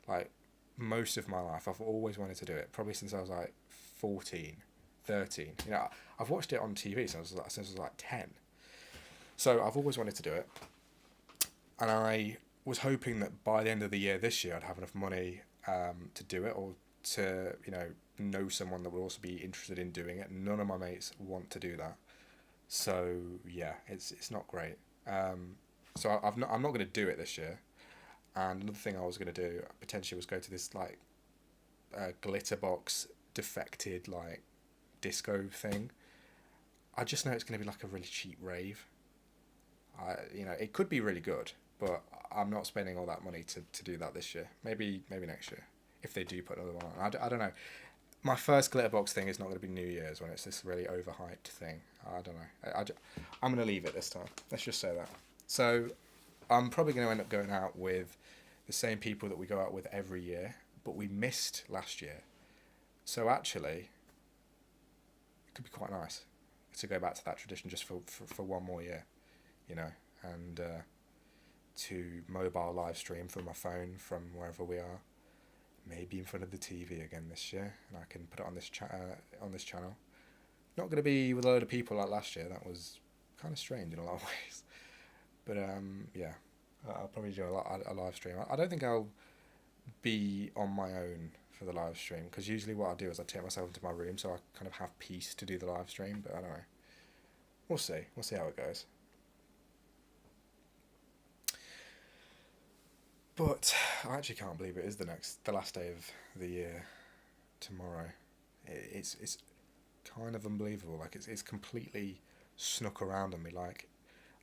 Like, most of my life, I've always wanted to do it, probably since I was like 14, 13. You know, I've watched it on TV since I was like 10. So I've always wanted to do it, and I was hoping that by the end of the year this year I'd have enough money to do it, or to know someone that would also be interested in doing it. None of my mates want to do that, so yeah, it's not great. So I'm not going to do it this year. And another thing I was going to do potentially was go to this like Glitterbox defected like disco thing. I just know it's going to be like a really cheap rave. It could be really good, but I'm not spending all that money to do that this year. Maybe next year, if they do put another one on. I don't know. My first Glitterbox thing is not going to be New Year's, when it's this really overhyped thing. I don't know. I'm going to leave it this time. Let's just say that. So I'm probably going to end up going out with the same people that we go out with every year, but we missed last year. So actually, it could be quite nice to go back to that tradition just for one more year, and to mobile live stream from my phone from wherever we are, maybe in front of the TV again this year, and I can put it on this channel. Not going to be with a load of people like last year. That was kind of strange in a lot of ways. But yeah, I'll probably do a live stream. I don't think I'll be on my own for the live stream, because usually what I do is I take myself into my room so I kind of have peace to do the live stream. But I don't know. We'll see how it goes. But I actually can't believe it is the last day of the year tomorrow. It's kind of unbelievable. Like it's completely snuck around on me. Like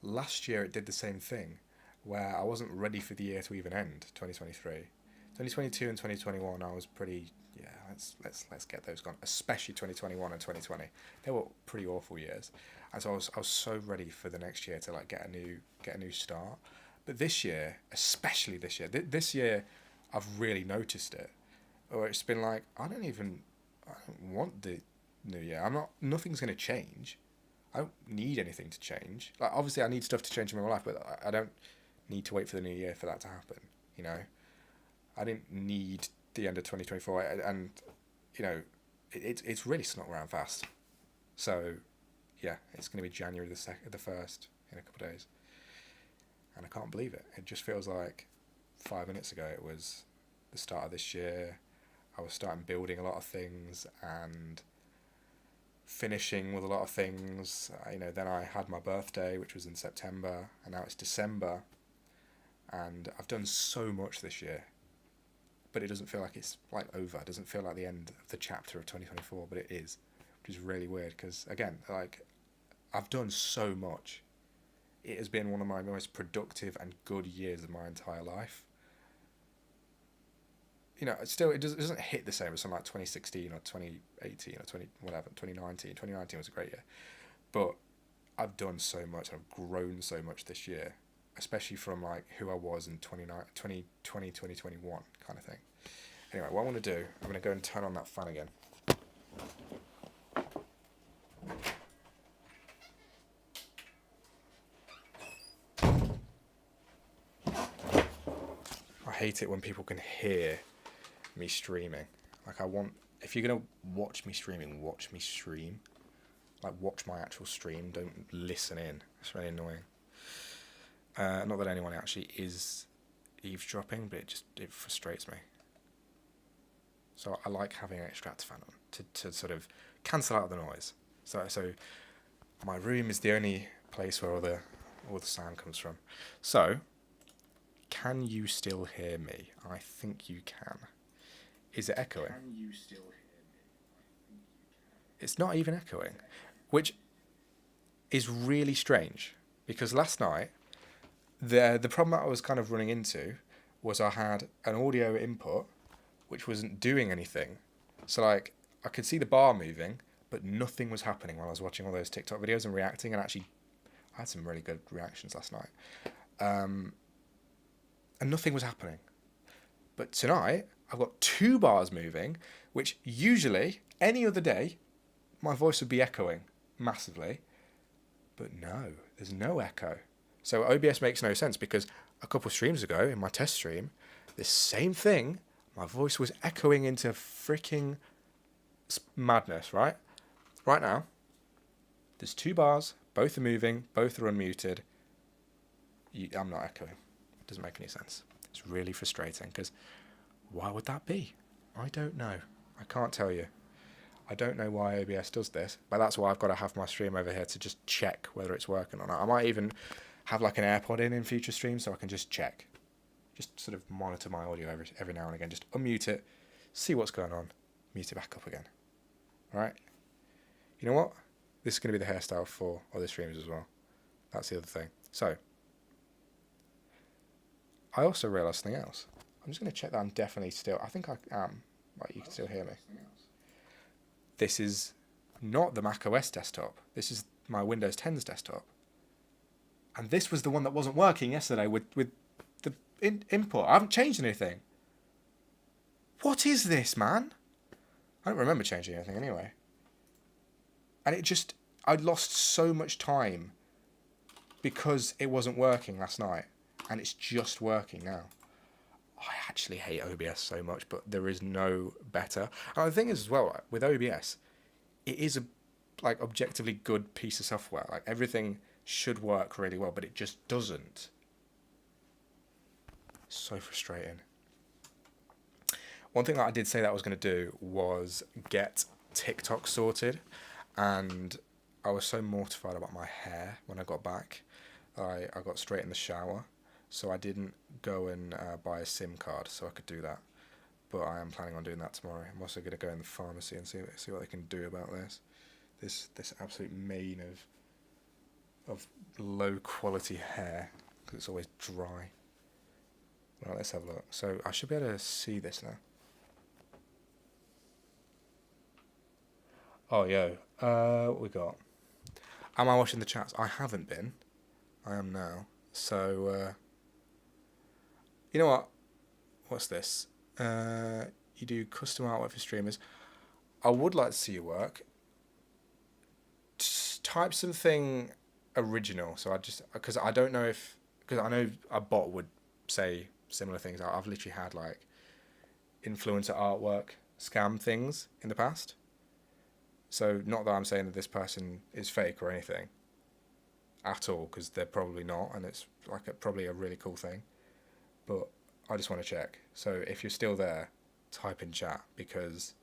last year it did the same thing, where I wasn't ready for the year to even end. 2023, 2022 and 2021 I was pretty, let's get those gone. Especially 2021 and 2020, they were pretty awful years, and so I was so ready for the next year to like get a new start. But this year, especially this year, I've really noticed it. Or it's been like, I don't want the new year. Nothing's going to change. I don't need anything to change. Like, obviously I need stuff to change in my life, but I don't need to wait for the new year for that to happen. I didn't need the end of 2024, and it's really snuck around fast. So yeah, it's going to be January the 1st in a couple of days. And I can't believe it. It just feels like 5 minutes ago it was the start of this year. I was starting building a lot of things and finishing with a lot of things. Then I had my birthday, which was in September, and now it's December. And I've done so much this year, but it doesn't feel like it's like over. It doesn't feel like the end of the chapter of 2024, but it is, which is really weird because, again, like, I've done so much. It has been one of my most productive and good years of my entire life. Still, it doesn't hit the same as something like 2016 or 2018 or 2019. 2019 was a great year. But I've done so much, and I've grown so much this year, especially from like who I was in 2020, 2021 kind of thing. Anyway, what I want to do, I'm going to go and turn on that fan again. I hate it when people can hear me streaming. Like, if you're going to watch me streaming, watch me stream. Like, watch my actual stream, don't listen in. It's really annoying. Not that anyone actually is eavesdropping, but it frustrates me. So I like having an extractor fan on to sort of cancel out the noise. So my room is the only place where all the sound comes from. So, can you still hear me? I think you can. Is it echoing? Can you still hear me? It's not even echoing, which is really strange, because last night the problem that I was kind of running into was I had an audio input which wasn't doing anything. So like I could see the bar moving, but nothing was happening while I was watching all those TikTok videos and reacting, and actually I had some really good reactions last night. And nothing was happening. But tonight, I've got 2 bars moving, which usually, any other day, my voice would be echoing massively. But no, there's no echo. So OBS makes no sense, because a couple streams ago, in my test stream, the same thing, my voice was echoing into freaking madness, right? right now, there's 2 bars, both are moving, both are unmuted. I'm not echoing. It doesn't make any sense. It's really frustrating because why would that be? I don't know. I can't tell you. I don't know why OBS does this, but that's why I've got to have my stream over here to just check whether it's working or not. I might even have like an AirPod in future streams so I can just check. Just sort of monitor my audio every now and again. Just unmute it, see what's going on, mute it back up again. All right? You know what? This is going to be the hairstyle for other streams as well. That's the other thing. So, I also realised something else. I'm just going to check that I'm definitely still... I think I am. Right, you can still hear me. This is not the Mac OS desktop. This is my Windows 10's desktop. And this was the one that wasn't working yesterday with the input. I haven't changed anything. What is this, man? I don't remember changing anything anyway. And it just... I'd lost so much time because it wasn't working last night. And it's just working now. I actually hate OBS so much, but there is no better. And the thing is as well, right, with OBS, it is a like objectively good piece of software. Like everything should work really well, but it just doesn't. So frustrating. One thing that I did say that I was going to do was get TikTok sorted, and I was so mortified about my hair when I got back. I got straight in the shower. So I didn't go and buy a SIM card so I could do that. But I am planning on doing that tomorrow. I'm also going to go in the pharmacy and see what they can do about this. This absolute mane of low quality hair because it's always dry. Right, let's have a look. So I should be able to see this now. Oh, yo. What we got? Am I watching the chats? I haven't been. I am now. So... you know what? What's this? You do custom artwork for streamers. I would like to see your work. Just type something original. So I just... because I don't know if... because I know a bot would say similar things. I've literally had like influencer artwork scam things in the past. So not that I'm saying that this person is fake or anything at all, because they're probably not, and it's like probably a really cool thing. But I just want to check. So if you're still there, type in chat, because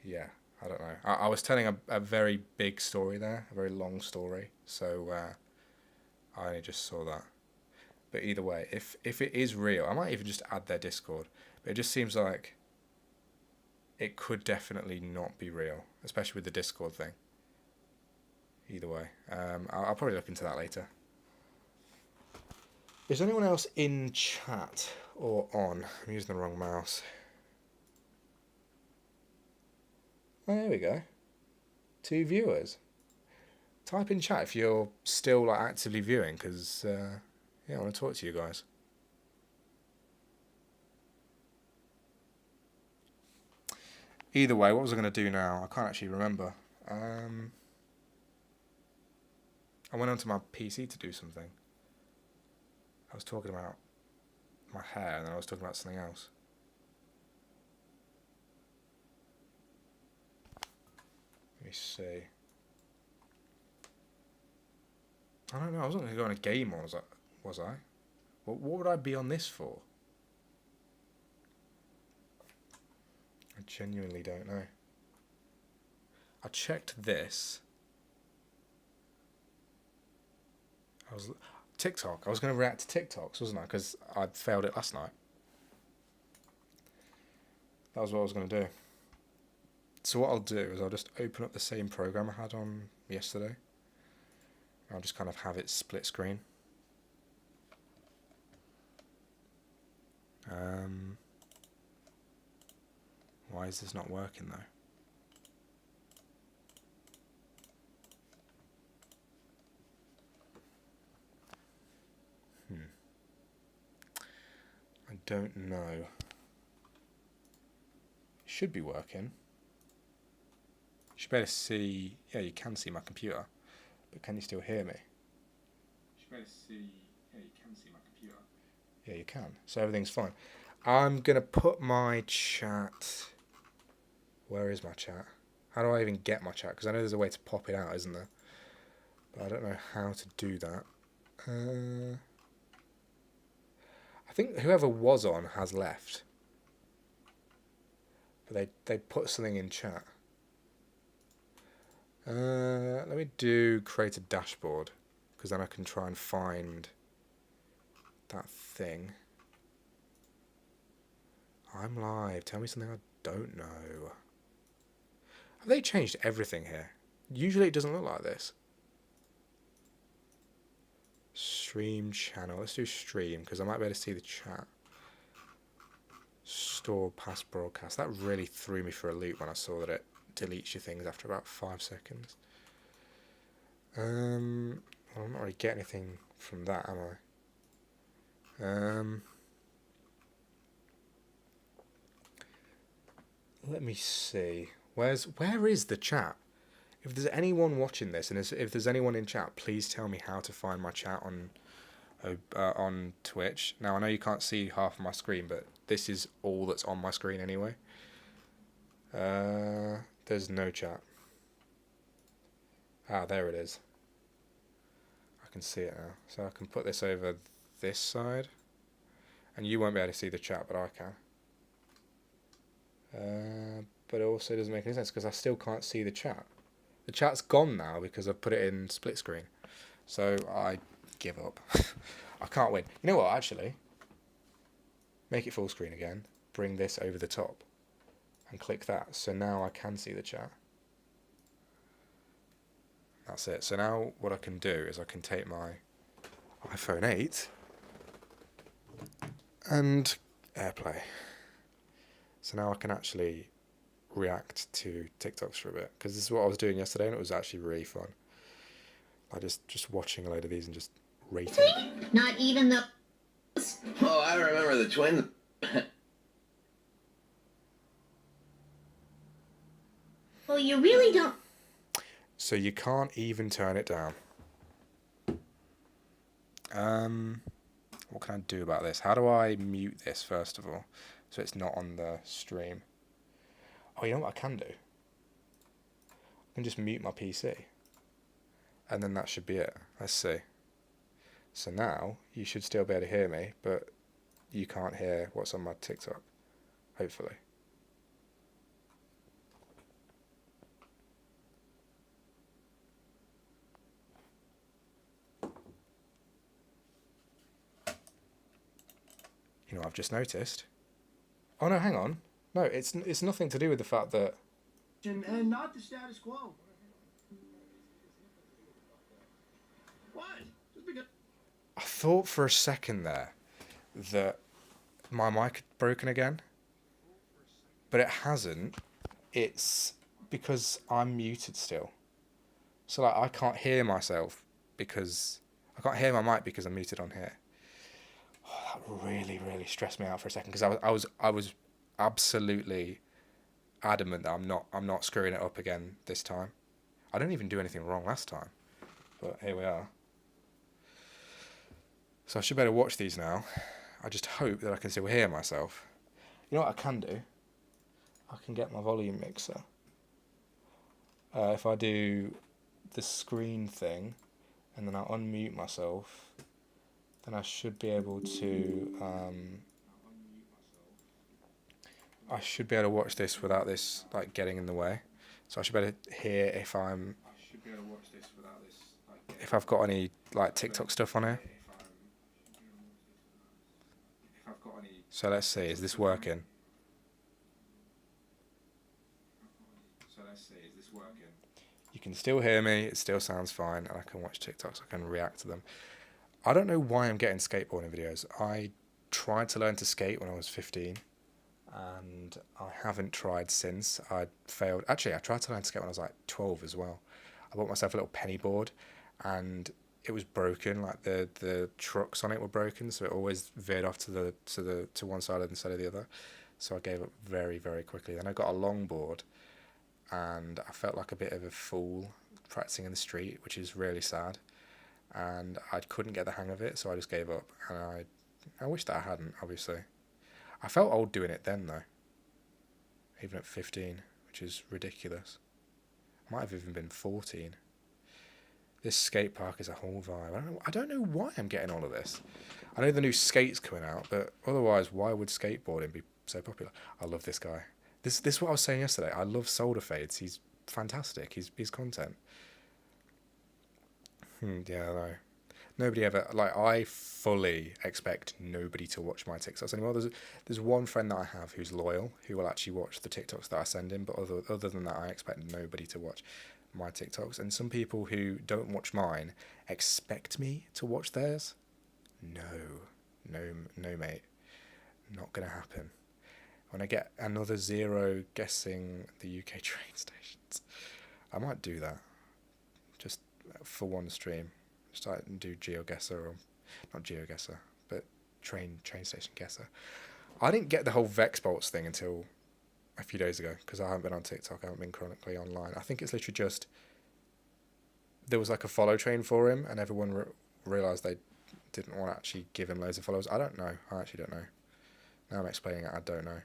yeah, I don't know. I was telling a very big story there, a very long story. So I only just saw that. But either way, if it is real, I might even just add their Discord. But it just seems like it could definitely not be real, especially with the Discord thing. Either way, I'll probably look into that later. Is anyone else in chat or on? I'm using the wrong mouse. Oh, there we go. 2 viewers. Type in chat if you're still like actively viewing, because yeah, I want to talk to you guys. Either way, what was I going to do now? I can't actually remember. I went onto my PC to do something. I was talking about my hair, and then I was talking about something else. Let me see. I don't know. I wasn't going to go on a game, or was I? What would I be on this for? I genuinely don't know. I checked this. TikTok. I was going to react to TikToks, wasn't I? Because I failed it last night. That was what I was going to do. So what I'll do is I'll just open up the same program I had on yesterday. I'll just kind of have it split screen. Why is this not working though? I don't know. It should be working. You should be able to see... yeah, you can see my computer. But can you still hear me? You should be able to see... yeah, you can see my computer. Yeah, you can. So everything's fine. I'm going to put my chat... where is my chat? How do I even get my chat? Because I know there's a way to pop it out, isn't there? But I don't know how to do that. I think whoever was on has left. But they put something in chat. Let me do create a dashboard, because then I can try and find that thing. I'm live. Tell me something I don't know. Have they changed everything here? Usually it doesn't look like this. Stream channel. Let's do stream, because I might be able to see the chat. Store past broadcast. That really threw me for a loop when I saw that it deletes your things after about 5 seconds. I'm not really getting anything from that, am I? Let me see. Where is the chat? If there's anyone watching this, and if there's anyone in chat, please tell me how to find my chat on Twitch. Now I know you can't see half of my screen, but this is all that's on my screen anyway. There's no chat. Ah, there it is. I can see it now. So I can put this over this side, and you won't be able to see the chat, but I can. But it also doesn't make any sense because I still can't see the chat. The chat's gone now because I've put it in split screen. So I give up. I can't win. You know what, actually? Make it full screen again. Bring this over the top. And click that. So now I can see the chat. That's it. So now what I can do is I can take my iPhone 8 and AirPlay. So now I can actually react to TikToks for a bit, because this is what I was doing yesterday and it was actually really fun. I just watching a load of these and just rating. Not even the... Oh, I remember the twins. Well, you really don't... So you can't even turn it down. What can I do about this? How do I mute this first of all, so it's not on the stream? Oh, you know what I can do? I can just mute my PC. And then that should be it. Let's see. So now, you should still be able to hear me, but you can't hear what's on my TikTok. Hopefully. You know, I've just noticed. Oh no, hang on. No, it's nothing to do with the fact that... And not the status quo. What? Just because... I thought for a second there that my mic had broken again. But it hasn't. It's because I'm muted still. So like I can't hear myself because... I can't hear my mic because I'm muted on here. Oh, that really, really stressed me out for a second, because I was absolutely adamant that I'm not screwing it up again this time. I didn't even do anything wrong last time, but here we are. So I should better watch these now. I just hope that I can still hear myself. You know what I can do? I can get my volume mixer. If I do the screen thing and then I unmute myself, then I should be able to watch this without this like getting in the way. So I should be able to hear if I've got any like TikTok stuff on here. So let's see, is this working? You can still hear me, it still sounds fine, and I can watch TikToks, I can react to them. I don't know why I'm getting skateboarding videos. I tried to learn to skate when I was 15, and I haven't tried since. I failed. Actually, I tried to learn to skate when I was like 12 as well. I bought myself a little penny board, and it was broken. Like the trucks on it were broken, so it always veered off to one side instead of the other. So I gave up very, very quickly. Then I got a longboard, and I felt like a bit of a fool practicing in the street, which is really sad. And I couldn't get the hang of it, so I just gave up. And I wish that I hadn't, obviously. I felt old doing it then, though. Even at 15, which is ridiculous. Might have even been 14. This skate park is a whole vibe. I don't know why I'm getting all of this. I know the new skate's coming out, but otherwise, why would skateboarding be so popular? I love this guy. This is what I was saying yesterday. I love Solder Fades. He's fantastic. His content. Yeah, I know. Nobody ever, like, I fully expect nobody to watch my TikToks anymore. There's one friend that I have who's loyal, who will actually watch the TikToks that I send him, but other than that, I expect nobody to watch my TikToks. And some people who don't watch mine expect me to watch theirs. No, mate. Not gonna happen. When I get another zero guessing the UK train stations, I might do that. Just for one stream. Start and do GeoGuessr, or not GeoGuessr, but train station guesser. I didn't get the whole Vexbolts thing until a few days ago because I haven't been on TikTok. I haven't been chronically online. I think it's literally just there was like a follow train for him, and everyone realised they didn't want to actually give him loads of followers. I don't know. I actually don't know. Now I'm explaining it. I don't know.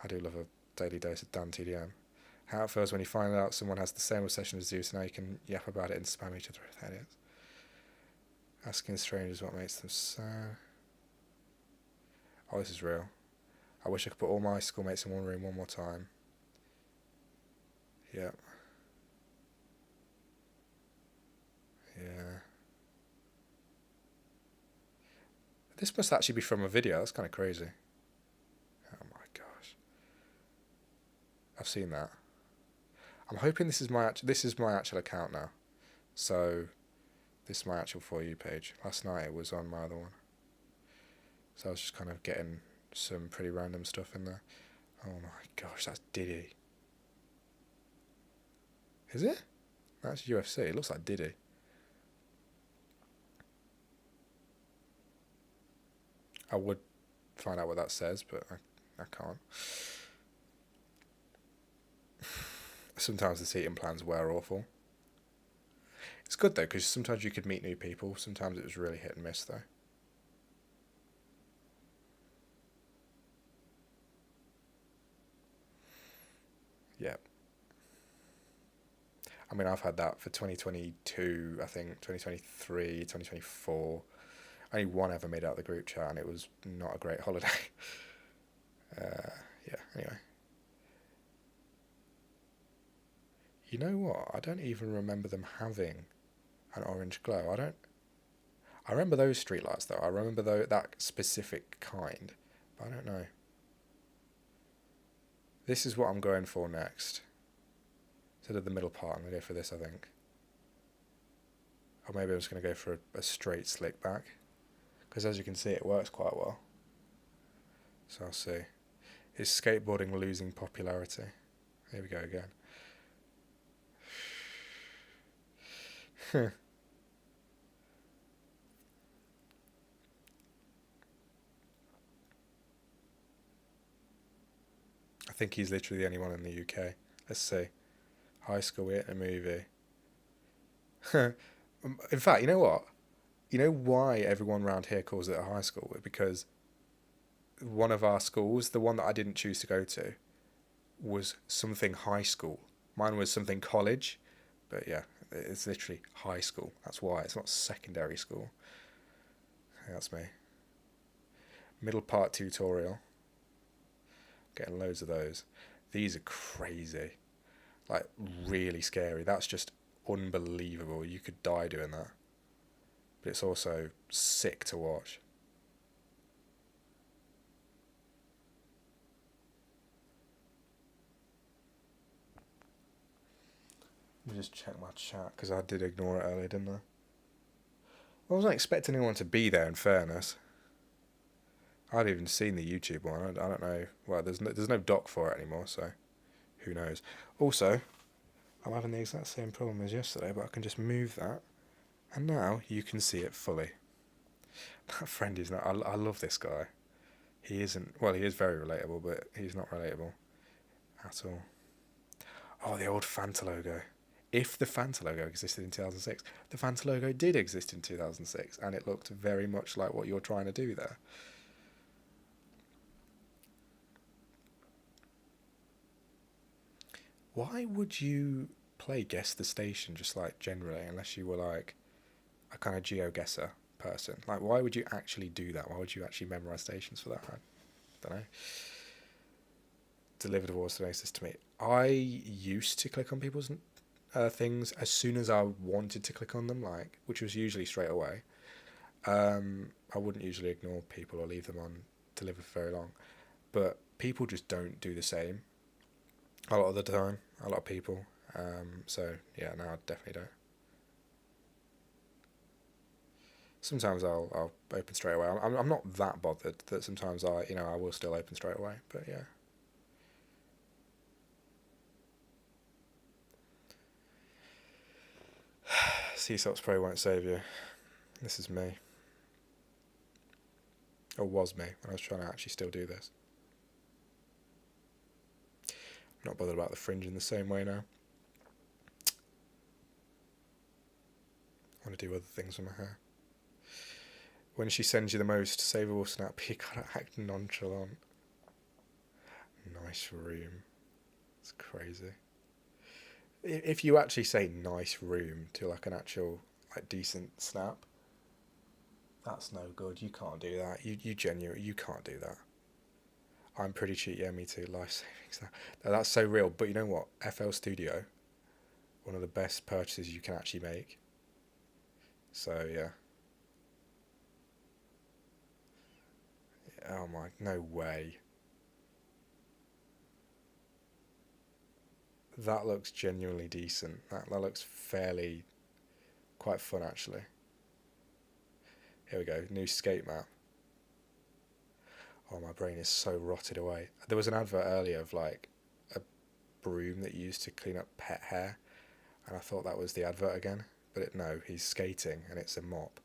I do love a daily dose of Dan TDM. How it feels when you find out someone has the same obsession as Zeus, and now you can yap about it and spam each other with idiots. Asking strangers what makes them sad. Oh, this is real. I wish I could put all my schoolmates in one room one more time. Yep. Yeah. This must actually be from a video. That's kind of crazy. Oh my gosh. I've seen that. I'm hoping this is my actual account now. So this is my actual For You page. Last night it was on my other one. So I was just kind of getting some pretty random stuff in there. Oh my gosh, that's Diddy. Is it? That's UFC. It looks like Diddy. I would find out what that says, but I can't. Sometimes the seating plans were awful. It's good though, because sometimes you could meet new people. Sometimes it was really hit and miss though. Yep. I mean, I've had that for 2022, I think, 2023, 2024. Only one ever made out the group chat, and it was not a great holiday. Yeah, anyway. You know what? I don't even remember them having an orange glow. I remember those streetlights, though. I remember that specific kind, but I don't know. This is what I'm going for next. Instead of the middle part, I'm going to go for this, I think. Or maybe I'm just going to go for a straight slick back. Because as you can see, it works quite well. So I'll see. Is skateboarding losing popularity? Here we go again. I think he's literally the only one in the UK. Let's see. High School It, a movie. In fact, you know what? You know why everyone around here calls it a high school? Because one of our schools, the one that I didn't choose to go to, was something high school. Mine was something college, but yeah, it's literally high school. That's why. It's not secondary school. That's me. Middle part tutorial. Getting loads of those. These are crazy. Like, really scary. That's just unbelievable. You could die doing that. But it's also sick to watch. Let me just check my chat, because I did ignore it earlier, didn't I? I wasn't expecting anyone to be there, in fairness. I'd even seen the YouTube one. I don't know. Well, there's no doc for it anymore, so who knows. Also, I'm having the exact same problem as yesterday, but I can just move that, and now you can see it fully. That friend is not... I love this guy. He isn't... Well, he is very relatable, but he's not relatable at all. Oh, the old Fanta logo. If the Fanta logo existed in 2006, the Fanta logo did exist in 2006, and it looked very much like what you're trying to do there. Why would you play Guess the Station just like generally, unless you were like a kind of GeoGuessr person. Like, why would you actually do that? Why would you actually memorize stations for that? I don't know. Delivered Warstonesis to me. I used to click on people's things as soon as I wanted to click on them, like, which was usually straight away. I wouldn't usually ignore people or leave them on delivered for very long, but people just don't do the same a lot of the time. A lot of people. So yeah, no, I definitely don't. Sometimes I'll open straight away. I'm not that bothered that sometimes I will still open straight away, but yeah. Sea salt spray won't save you. This is me. Or was me when I was trying to actually still do this. I'm not bothered about the fringe in the same way now. I want to do other things with my hair. When she sends you the most savable snap, you gotta act nonchalant. Nice room. It's crazy. If you actually say nice room to like an actual like decent snap, that's no good. You can't do that. You genuinely, you can't do that. I'm pretty cheap. Yeah, me too. Life saving snap. That's so real. But you know what? FL Studio, one of the best purchases you can actually make. So yeah. Oh my, no way. That looks genuinely decent. That looks fairly quite fun actually. Here we go, new skate map. Oh, my brain is so rotted away. There was an advert earlier of like a broom that you used to clean up pet hair, and I thought that was the advert again, but no, he's skating and it's a mop.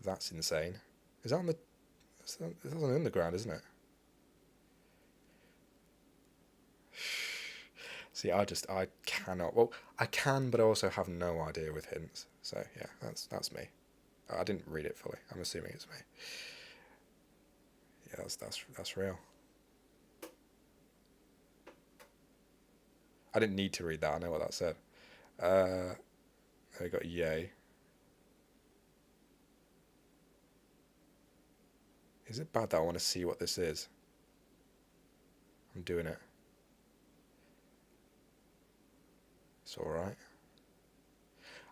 That's insane. Is that on the... That's on the underground, isn't it? See, I cannot... Well, I can, but I also have no idea with hints. So, yeah, that's me. I didn't read it fully. I'm assuming it's me. Yeah, that's real. I didn't need to read that. I know what that said. We got yay. Is it bad that I want to see what this is? I'm doing it. It's alright.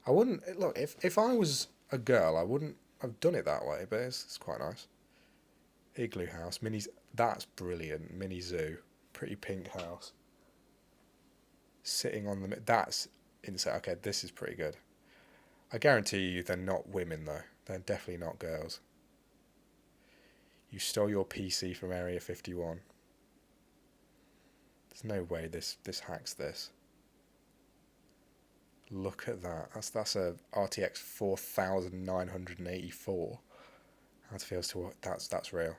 I wouldn't... Look, if I was a girl, I wouldn't have done it that way, but it's quite nice. Igloo house. Minis... That's brilliant. Mini zoo. Pretty pink house. Sitting on the... That's insane. Okay, this is pretty good. I guarantee you they're not women, though. They're definitely not girls. You stole your PC from Area 51. There's no way this hacks this. Look at that. That's a RTX 4984. How it feels to... That's real.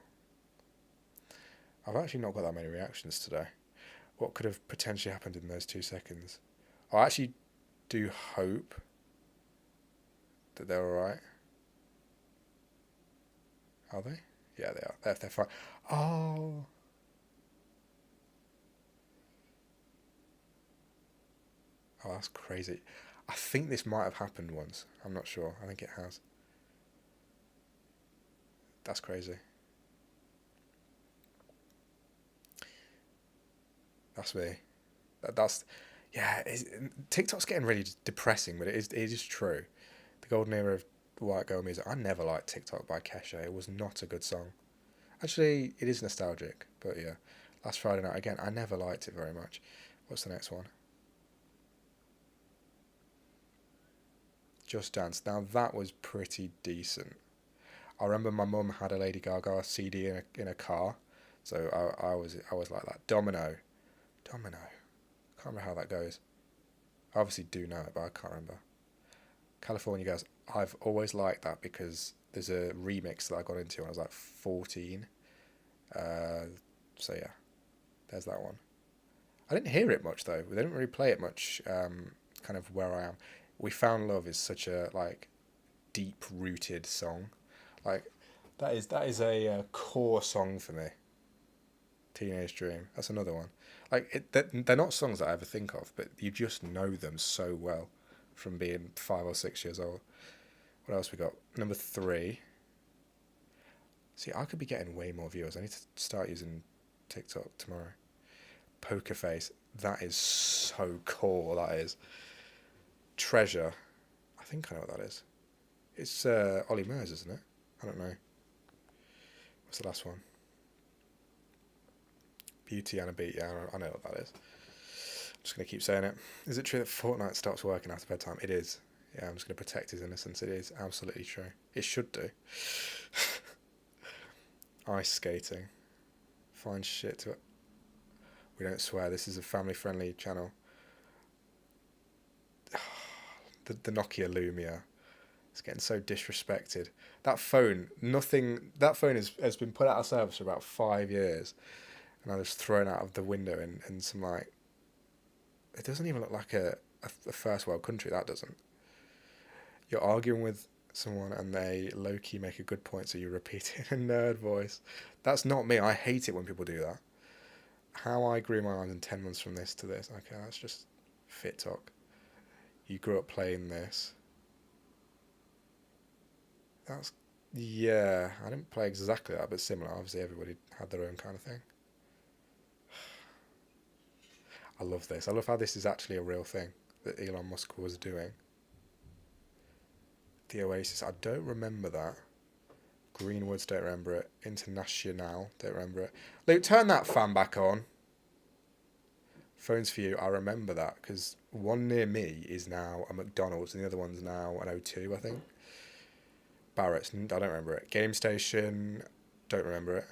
I've actually not got that many reactions today. What could have potentially happened in those 2 seconds? I actually do hope that they're alright. Are they? Yeah, they are. They're fine. Oh. Oh, that's crazy. I think this might have happened once. I'm not sure. I think it has. That's crazy. That's me. That's... Yeah, TikTok's getting really depressing, but it is true. The golden era of white girl music. I never liked TikTok by Kesha. It was not a good song. Actually, it is nostalgic, but yeah. Last Friday Night, again, I never liked it very much. What's the next one? Just Dance. Now, that was pretty decent. I remember my mum had a Lady Gaga CD in a car, so I was like that. Domino. Can't remember how that goes. I obviously do know it, but I can't remember. California Girls. I've always liked that because there's a remix that I got into when I was like 14. So yeah, there's that one. I didn't hear it much though. They didn't really play it much. Kind of where I am. We Found Love is such a like deep rooted song. Like that is a core song for me. Teenage Dream. That's another one. Like they're not songs that I ever think of, but you just know them so well from being 5 or 6 years old. What else we got? Number 3. See, I could be getting way more viewers. I need to start using TikTok tomorrow. Poker Face. That is so cool. That is. Treasure. I think I know what that is. It's Ollie Murs, isn't it? I don't know. What's the last one? Beauty and a Beat. Yeah, I know what that is. I'm just going to keep saying it. Is it true that Fortnite stops working after bedtime? It is. Yeah, I'm just going to protect his innocence. It is absolutely true. It should do. Ice skating. Find shit to it. We don't swear. This is a family-friendly channel. The Nokia Lumia. It's getting so disrespected. That phone, that phone has been put out of service for about 5 years. And I was thrown out of the window in some, like... It doesn't even look like a first world country, that doesn't. You're arguing with someone and they low-key make a good point, so you repeat it in a nerd voice. That's not me. I hate it when people do that. How I grew my arms in 10 months from this to this. Okay, that's just fit talk. You grew up playing this. That's... Yeah, I didn't play exactly that, but similar. Obviously, everybody had their own kind of thing. I love this. I love how this is actually a real thing that Elon Musk was doing. The Oasis, I don't remember that. Greenwoods, don't remember it. International, don't remember it. Luke, turn that fan back on. Phones for You, I remember that, because one near me is now a McDonald's and the other one's now an O2, I think. Barrett's, I don't remember it. Game Station, don't remember it.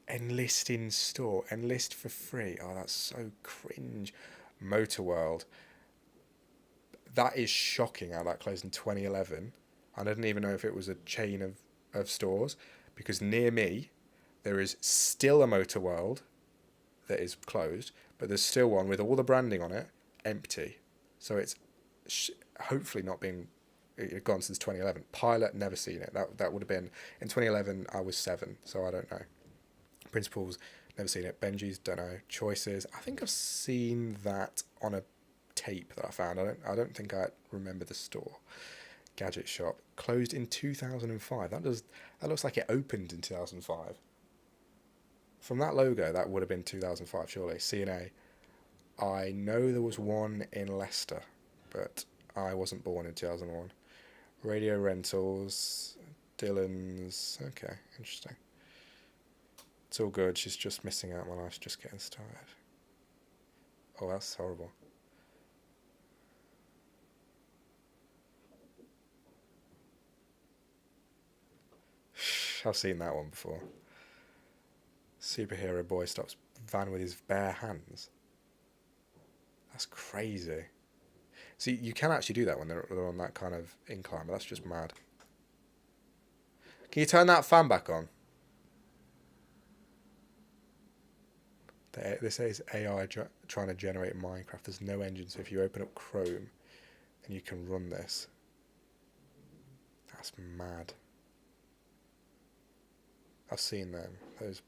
Enlist in store, enlist for free. Oh, that's so cringe. Motor World. That is shocking how that closed in 2011. I didn't even know if it was a chain of stores, because near me there is still a Motor World that is closed, but there's still one with all the branding on it, empty. So it's hopefully not been gone since 2011. Pilot, never seen it. That would have been in 2011. I was 7, so I don't know. Principles, never seen it. Benji's, don't know. Choices, I think I've seen that on a tape that I found. I don't think I remember the store. Gadget Shop, closed in 2005. That looks like it opened in 2005. From that logo, that would have been 2005 surely. C&A. I know there was one in Leicester, but I wasn't born in 2001. Radio Rentals, Dylan's. Okay, interesting. It's all good. She's just missing out. My life's just getting started. Oh, that's horrible. I've seen that one before. Superhero boy stops van with his bare hands. That's crazy. See, you can actually do that when they're on that kind of incline, but that's just mad. Can you turn that fan back on? This is AI trying to generate Minecraft. There's no engine, so if you open up Chrome, then you can run this. That's mad. I've seen them. Those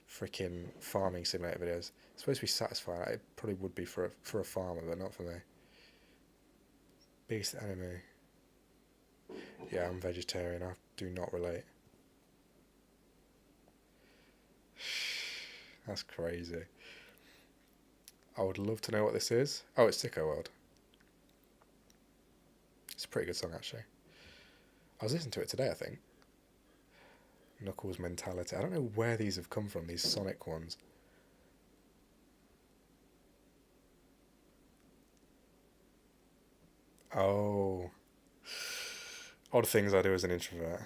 freaking farming simulator videos. It's supposed to be satisfying. It probably would be for a farmer, but not for me. Biggest enemy. Yeah, I'm vegetarian. I do not relate. That's crazy. I would love to know what this is. Oh, it's Sicko World. It's a pretty good song, actually. I was listening to it today, I think. Knuckles Mentality. I don't know where these have come from, these Sonic ones. Oh. Odd things I do as an introvert.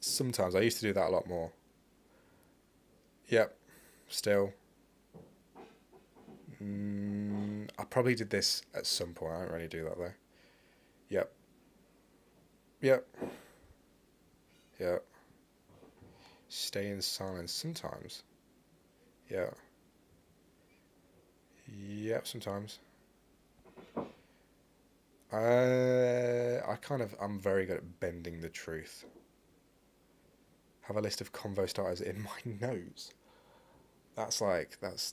Sometimes. I used to do that a lot more. Yep. Still. I probably did this at some point. I don't really do that, though. Yep. Yep. Yep. Stay in silence sometimes. Yeah. Yep, sometimes. I'm very good at bending the truth. have a list of convo starters in my nose. That's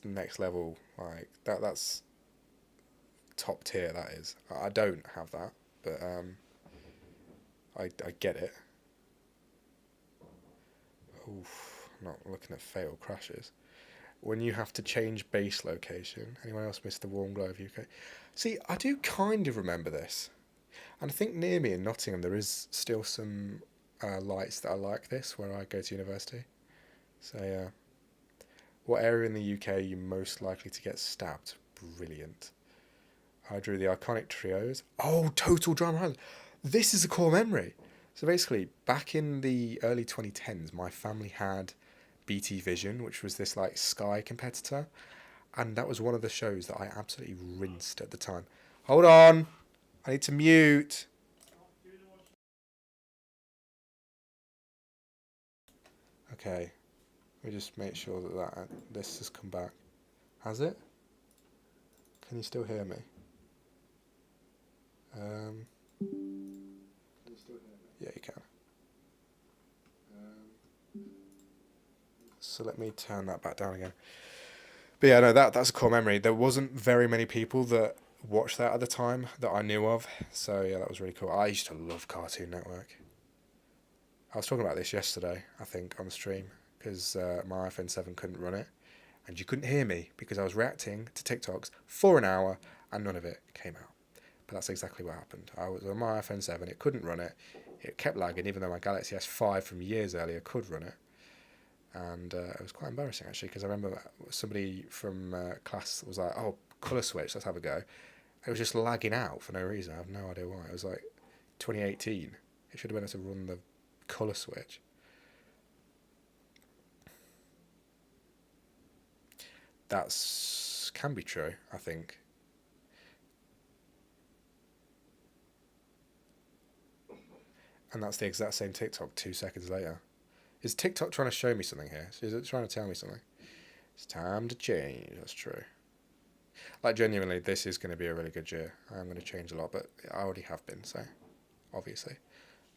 next level. Like that's top tier. That is. I don't have that, but I get it. Oof, not looking at fatal crashes. When you have to change base location. Anyone else miss the Warm Glow of UK? See, I do kind of remember this. And I think near me in Nottingham there is still some lights that are like this where I go to university. So yeah. What area in the UK are you most likely to get stabbed? Brilliant. I drew the iconic trios. Oh, Total Drama Island. This is a core memory. So basically, back in the early 2010s, my family had BT Vision, which was this like Sky competitor, and that was one of the shows that I absolutely rinsed at the time. Hold on, I need to mute. Okay, let me just make sure that this has come back. Has it? Can you still hear me? Yeah, you can. So let me turn that back down again. But yeah, no, that's a core memory. There wasn't very many people that watched that at the time that I knew of. So yeah, that was really cool. I used to love Cartoon Network. I was talking about this yesterday, I think, on the stream, because my iPhone 7 couldn't run it. And you couldn't hear me because I was reacting to TikToks for an hour and none of it came out. But that's exactly what happened. I was on my iPhone 7, it couldn't run it. It kept lagging, even though my Galaxy S5 from years earlier could run it. And it was quite embarrassing, actually, because I remember somebody from class was like, oh, colour switch, let's have a go. It was just lagging out for no reason. I have no idea why. It was like 2018. It should have been able to run the colour switch. That's can be true, I think. And that's the exact same TikTok 2 seconds later. Is TikTok trying to show me something here? Is it trying to tell me something? It's time to change. That's true. Like, genuinely, this is going to be a really good year. I'm going to change a lot, but I already have been, so obviously.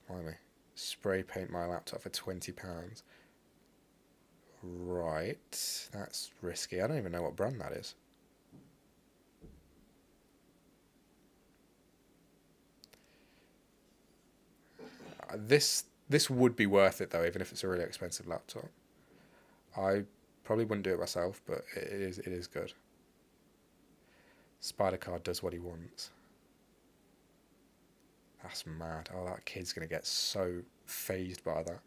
Blimey. Spray paint my laptop for £20. Right. That's risky. I don't even know what brand that is. This would be worth it though, even if it's a really expensive laptop. I probably wouldn't do it myself, but it is good. Spider-Card does what he wants. That's mad. Oh, that kid's gonna get so phased by that.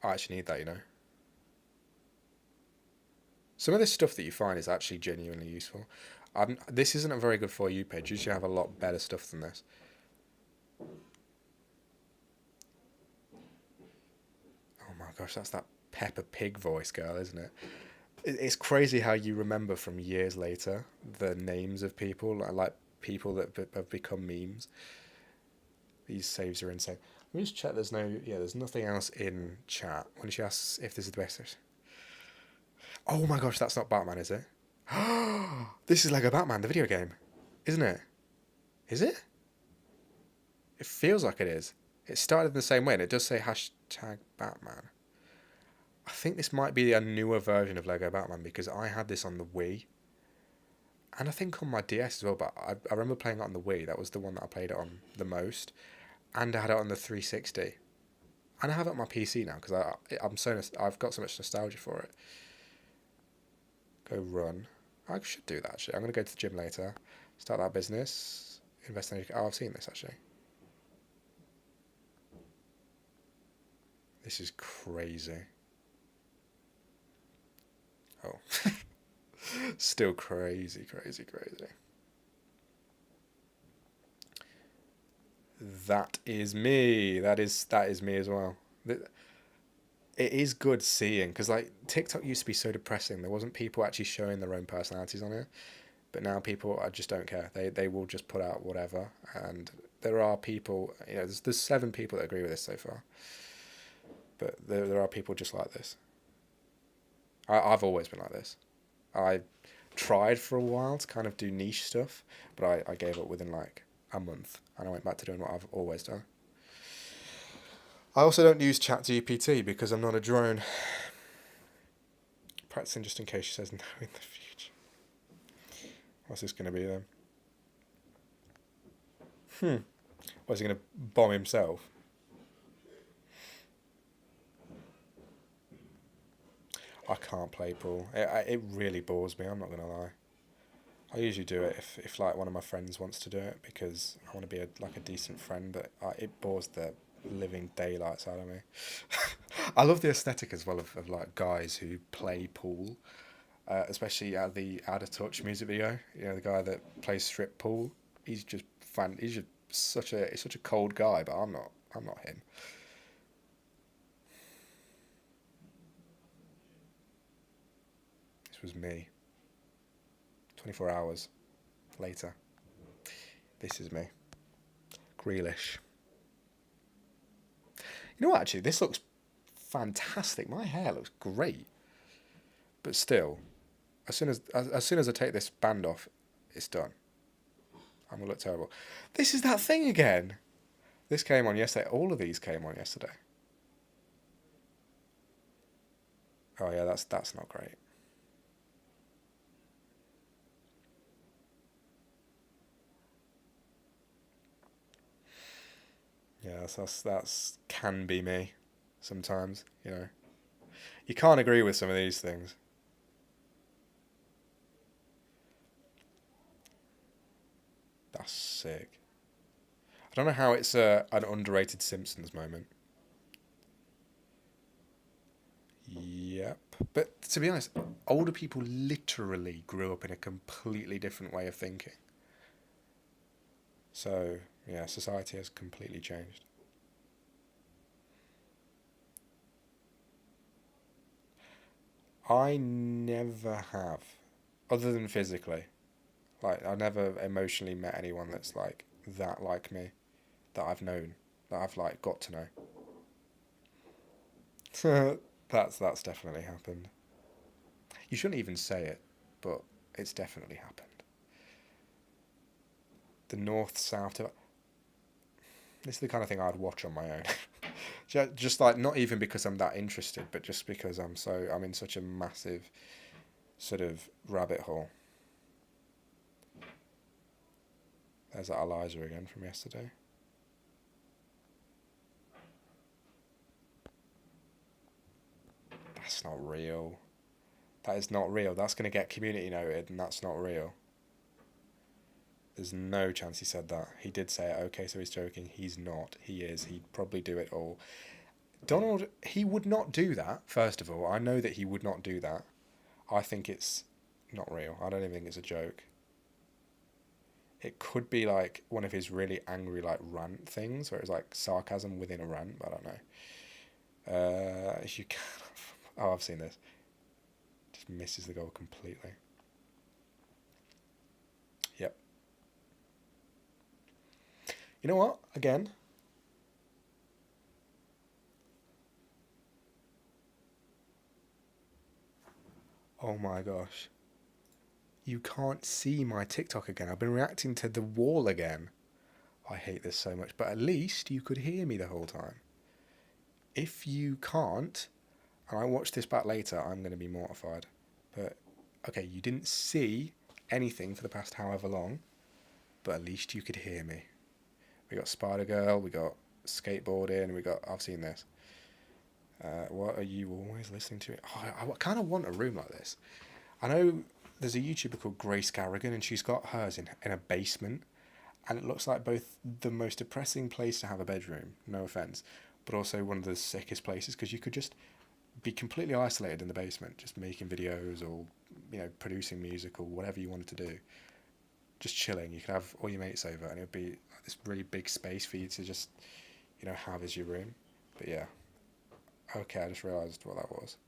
I actually need that, you know. Some of this stuff that you find is actually genuinely useful. This isn't a very good For You page. You should have a lot better stuff than this. Oh my gosh, that's that Peppa Pig voice girl, isn't it? It's crazy how you remember from years later the names of people, like people that have become memes. These saves are insane. Let me just check there's nothing else in chat. When she asks if this is the best. Oh my gosh, that's not Batman, is it? This is Lego Batman, the video game, isn't it? Is it? It feels like it is. It started in the same way, and it does say #Batman. I think this might be a newer version of Lego Batman, because I had this on the Wii. And I think on my DS as well, but I remember playing it on the Wii. That was the one that I played it on the most. And I had it on the 360. And I have it on my PC now, because I've got so much nostalgia for it. Go run. I should do that, actually. I'm going to go to the gym later, start that business, invest in... Oh, I've seen this, actually. This is crazy. Oh. Still crazy. That is me. That is me as well. It is good seeing, because like TikTok used to be so depressing. There wasn't people actually showing their own personalities on it, but now people just don't care. They will just put out whatever, and there are people. You know, there's 7 people that agree with this so far, but there are people just like this. I've always been like this. I tried for a while to kind of do niche stuff, but I gave up within like a month, and I went back to doing what I've always done. I also don't use ChatGPT because I'm not a drone. Practicing just in case she says no in the future. What's this going to be then? What's he going to bomb himself? I can't play pool. It really bores me, I'm not going to lie. I usually do it if like one of my friends wants to do it because I want to be like a decent friend, but it bores the living daylights out of me. I love the aesthetic as well of like guys who play pool, especially the Out of Touch music video. You know, the guy that plays strip pool. He's just he's just such a cold guy, but I'm not him. This was me. 24 hours later. This is me. Grealish. You know what, actually, this looks fantastic. My hair looks great. But still, as soon as I take this band off, it's done. I'm going to look terrible. This is that thing again. This came on yesterday. All of these came on yesterday. Oh yeah, that's not great. Yeah, that's can be me sometimes, you know. You can't agree with some of these things. That's sick. I don't know how it's an underrated Simpsons moment. Yep. But to be honest, older people literally grew up in a completely different way of thinking. So, yeah, society has completely changed. I never have, other than physically. Like, I never emotionally met anyone that's like that like me, that I've known, that I've like got to know. That's definitely happened. You shouldn't even say it, but it's definitely happened. The north south. This is the kind of thing I'd watch on my own. Just like not even because I'm that interested, but just because I'm in such a massive sort of rabbit hole. There's that Eliza again from yesterday. That's not real. That is not real. That's going to get community noted, and that's not real. There's no chance he said that. He did say it. Okay, so he's joking. He's not. He is. He'd probably do it all. Donald, he would not do that, first of all. I know that he would not do that. I think it's not real. I don't even think it's a joke. It could be like one of his really angry like rant things, where it's like sarcasm within a rant, but I don't know. You can. Oh, I've seen this. Just misses the goal completely. Yep. You know what? Again. Oh my gosh. You can't see my TikTok again. I've been reacting to the wall again. I hate this so much, but at least you could hear me the whole time. If you can't, and I watch this back later, I'm going to be mortified. But, okay, you didn't see anything for the past however long, but at least you could hear me. We got Spider-Girl, we got skateboarding, I've seen this. What are you always listening to? Oh, I kind of want a room like this. I know there's a YouTuber called Grace Garrigan, and she's got hers in a basement, and it looks like both the most depressing place to have a bedroom, no offence, but also one of the sickest places, because you could just be completely isolated in the basement, just making videos or, you know, producing music or whatever you wanted to do. Just chilling. You could have all your mates over, and it would be like this really big space for you to just, you know, have as your room. But yeah. Okay, I just realised what that was.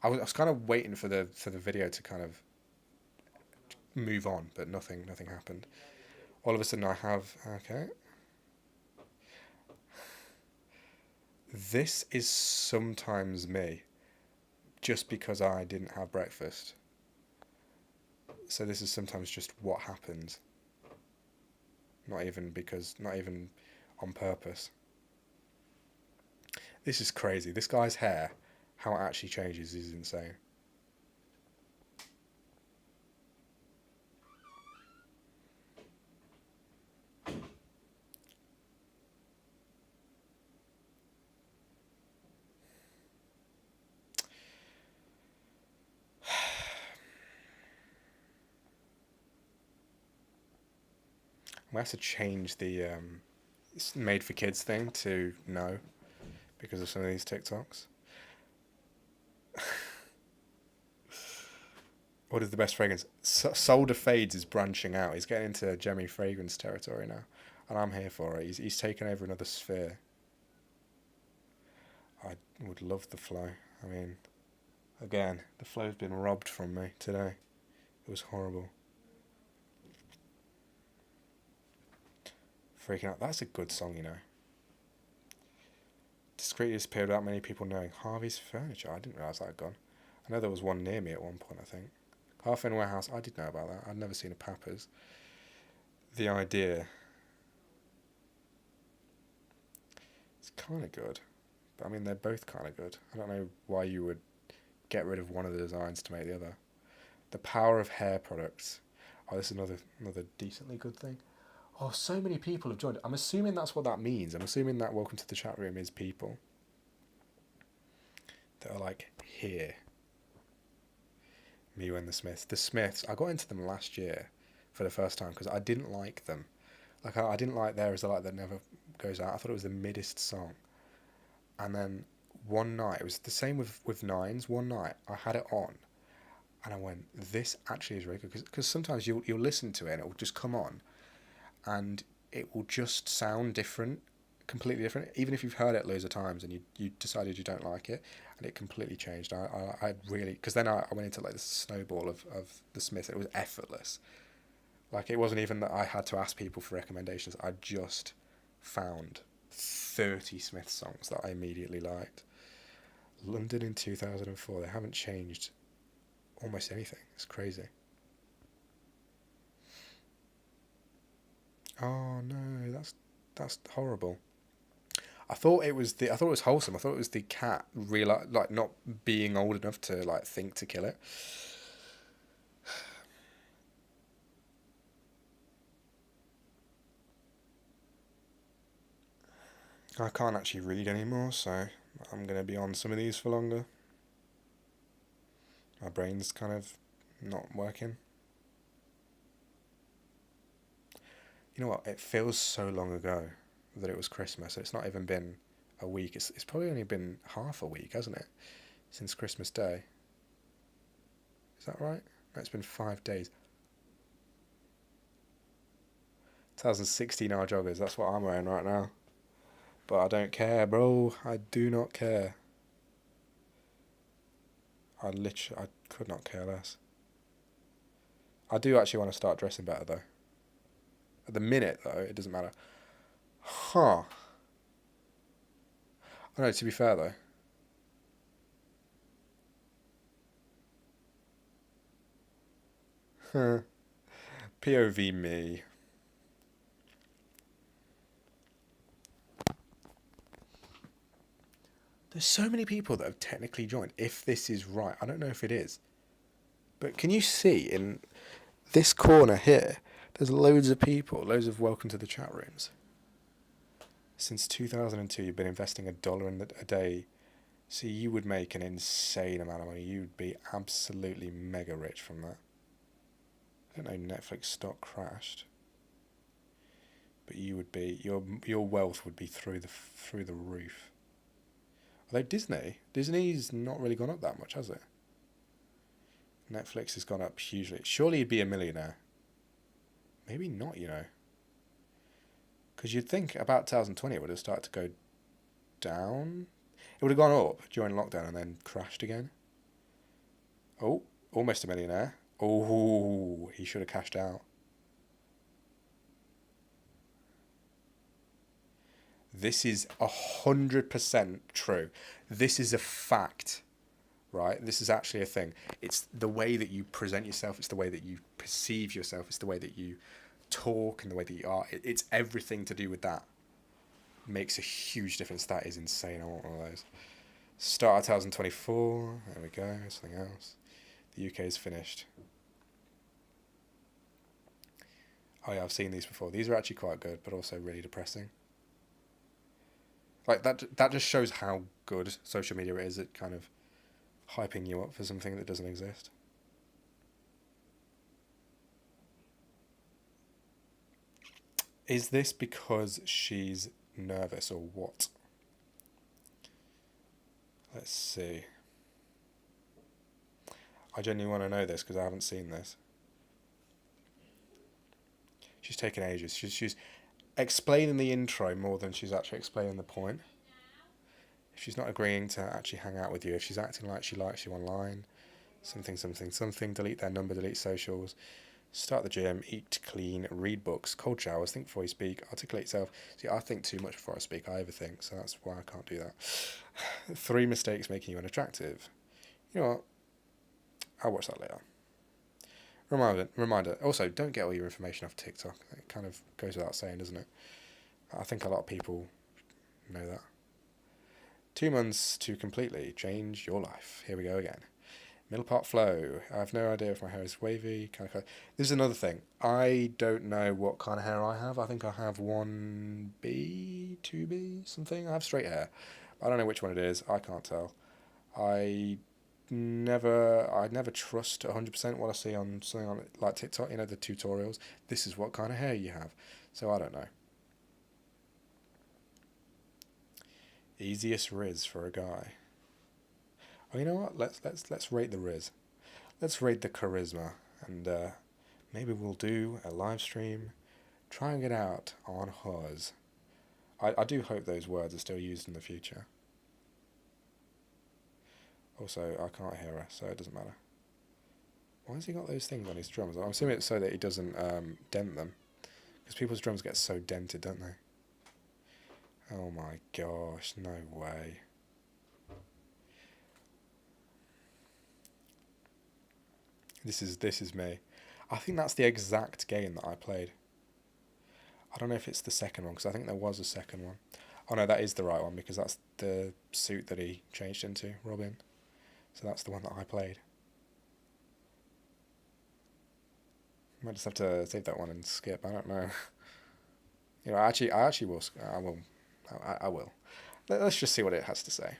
I was kind of waiting for the video to kind of move on, but nothing happened. All of a sudden I have, okay. This is sometimes me, just because I didn't have breakfast. So this is sometimes just what happens. Not even on purpose. This is crazy. This guy's hair, how it actually changes is insane. We have to change the made for kids thing to no because of some of these TikToks. What is the best fragrance? Solder Fades is branching out. He's getting into Jemmy fragrance territory now, and I'm here for it. He's taken over another sphere. I would love the flow. I mean, again, the flow's been robbed from me today. It was horrible. Freaking out. That's a good song, you know. Discreetly disappeared without many people knowing. Harvey's Furniture. I didn't realise that had gone. I know there was one near me at one point, I think. Halfway Warehouse. I did know about that. I'd never seen a Papa's. The Idea. It's kind of good. But I mean, they're both kind of good. I don't know why you would get rid of one of the designs to make the other. The Power of Hair Products. Oh, this is another decently good thing. Oh, so many people have joined. I'm assuming that's what that means. I'm assuming that welcome to the chat room is people that are like here. Mew and the Smiths. The Smiths, I got into them last year for the first time because I didn't like them. Like, I didn't like There Is a Light That Never Goes Out. I thought it was the middest song. And then one night, it was the same with Nines. One night, I had it on and I went, this actually is really good. Because sometimes you'll listen to it and it will just come on and it will just sound different, completely different, even if you've heard it loads of times and you decided you don't like it, and it completely changed. I really, because then I went into like the snowball of the Smiths. It was effortless. Like, it wasn't even that I had to ask people for recommendations. I just found 30 Smith songs that I immediately liked. London in 2004, they haven't changed almost anything. It's crazy. Oh no, that's horrible. I thought it was wholesome. I thought it was the cat like not being old enough to like think to kill it. I can't actually read anymore, so I'm gonna be on some of these for longer. My brain's kind of not working. You know what? It feels so long ago that it was Christmas. It's not even been a week. It's probably only been half a week, hasn't it? Since Christmas Day. Is that right? No, it's been 5 days. 2016 R joggers. That's what I'm wearing right now. But I don't care, bro. I do not care. I could not care less. I do actually want to start dressing better, though. At the minute, though, it doesn't matter. Huh. I know, to be fair, though. Huh. POV me. There's so many people that have technically joined, if this is right. I don't know if it is. But can you see in this corner here, there's loads of people, loads of welcome to the chat rooms. Since 2002, you've been investing $1 a day. So you would make an insane amount of money. You'd be absolutely mega rich from that. I don't know, Netflix stock crashed. But you would be, your wealth would be through the roof. Although Disney's not really gone up that much, has it? Netflix has gone up hugely. Surely you'd be a millionaire. Maybe not, you know. Because you'd think about 2020 it would have started to go down. It would have gone up during lockdown and then crashed again. Oh, almost a millionaire. Oh, he should have cashed out. This is 100% true. This is a fact, right? This is actually a thing. It's the way that you present yourself. It's the way that you perceive yourself. It's the way that you talk and the way that you are. It's everything to do with that. Makes a huge difference. That is insane. I want one of those. Start of 2024. There we go. Something else. The UK is finished. Oh yeah, I've seen these before. These are actually quite good, but also really depressing. Like that just shows how good social media is at kind of hyping you up for something that doesn't exist. Is this because she's nervous or what? Let's see. I genuinely want to know this because I haven't seen this. She's taken ages. She's explaining the intro more than she's actually explaining the point. If she's not agreeing to actually hang out with you, if she's acting like she likes you online, something, delete their number, delete socials, start the gym, eat clean, read books, cold showers, think before you speak, articulate yourself. See, I think too much before I speak. I overthink, so that's why I can't do that. 3 mistakes making you unattractive. You know what? I'll watch that later. Reminder. Also, don't get all your information off TikTok. It kind of goes without saying, doesn't it? I think a lot of people know that. 2 months to completely change your life. Here we go again. Middle part flow. I have no idea if my hair is wavy. This is another thing. I don't know what kind of hair I have. I think I have 1B, 2B, something. I have straight hair. I don't know which one it is. I can't tell. I never trust 100% what I see on something on like TikTok, you know, the tutorials. This is what kind of hair you have. So I don't know. Easiest riz for a guy. Oh, you know what? Let's rate the riz. Let's rate the charisma, and maybe we'll do a live stream, trying it out on Huz. I do hope those words are still used in the future. Also, I can't hear her, so it doesn't matter. Why has he got those things on his drums? I'm assuming it's so that he doesn't dent them. Because people's drums get so dented, don't they? Oh my gosh, no way. This is me. I think that's the exact game that I played. I don't know if it's the second one, because I think there was a second one. Oh no, that is the right one, because that's the suit that he changed into, Robin. So that's the one that I played. Might just have to save that one and skip. I don't know. You know, I actually will. I will. Let's just see what it has to say.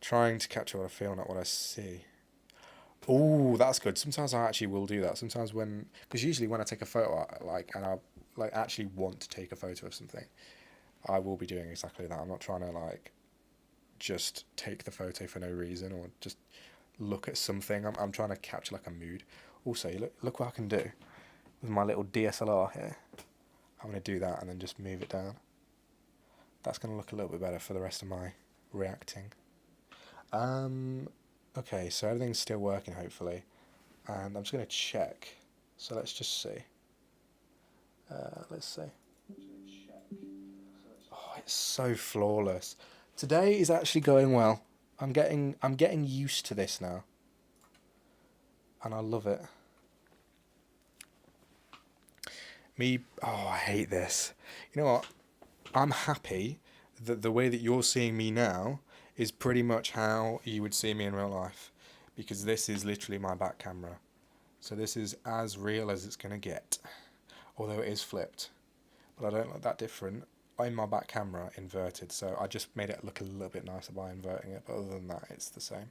Trying to capture what I feel, not what I see. Oh, that's good. Sometimes I actually will do that. Sometimes because usually when I take a photo, and I actually want to take a photo of something, I will be doing exactly that. I'm not trying to just take the photo for no reason or just look at something. I'm trying to capture a mood. Also, look what I can do with my little DSLR here. I'm going to do that and then just move it down. That's going to look a little bit better for the rest of my reacting. Okay, so everything's still working, hopefully. And I'm just going to check. So let's just see. Let's see. Oh, it's so flawless. Today is actually going well. I'm getting used to this now. And I love it. I hate this. You know what? I'm happy that the way that you're seeing me now is pretty much how you would see me in real life, because this is literally my back camera. So this is as real as it's going to get, although it is flipped. But I don't look that different in my back camera inverted, so I just made it look a little bit nicer by inverting it, but other than that, it's the same.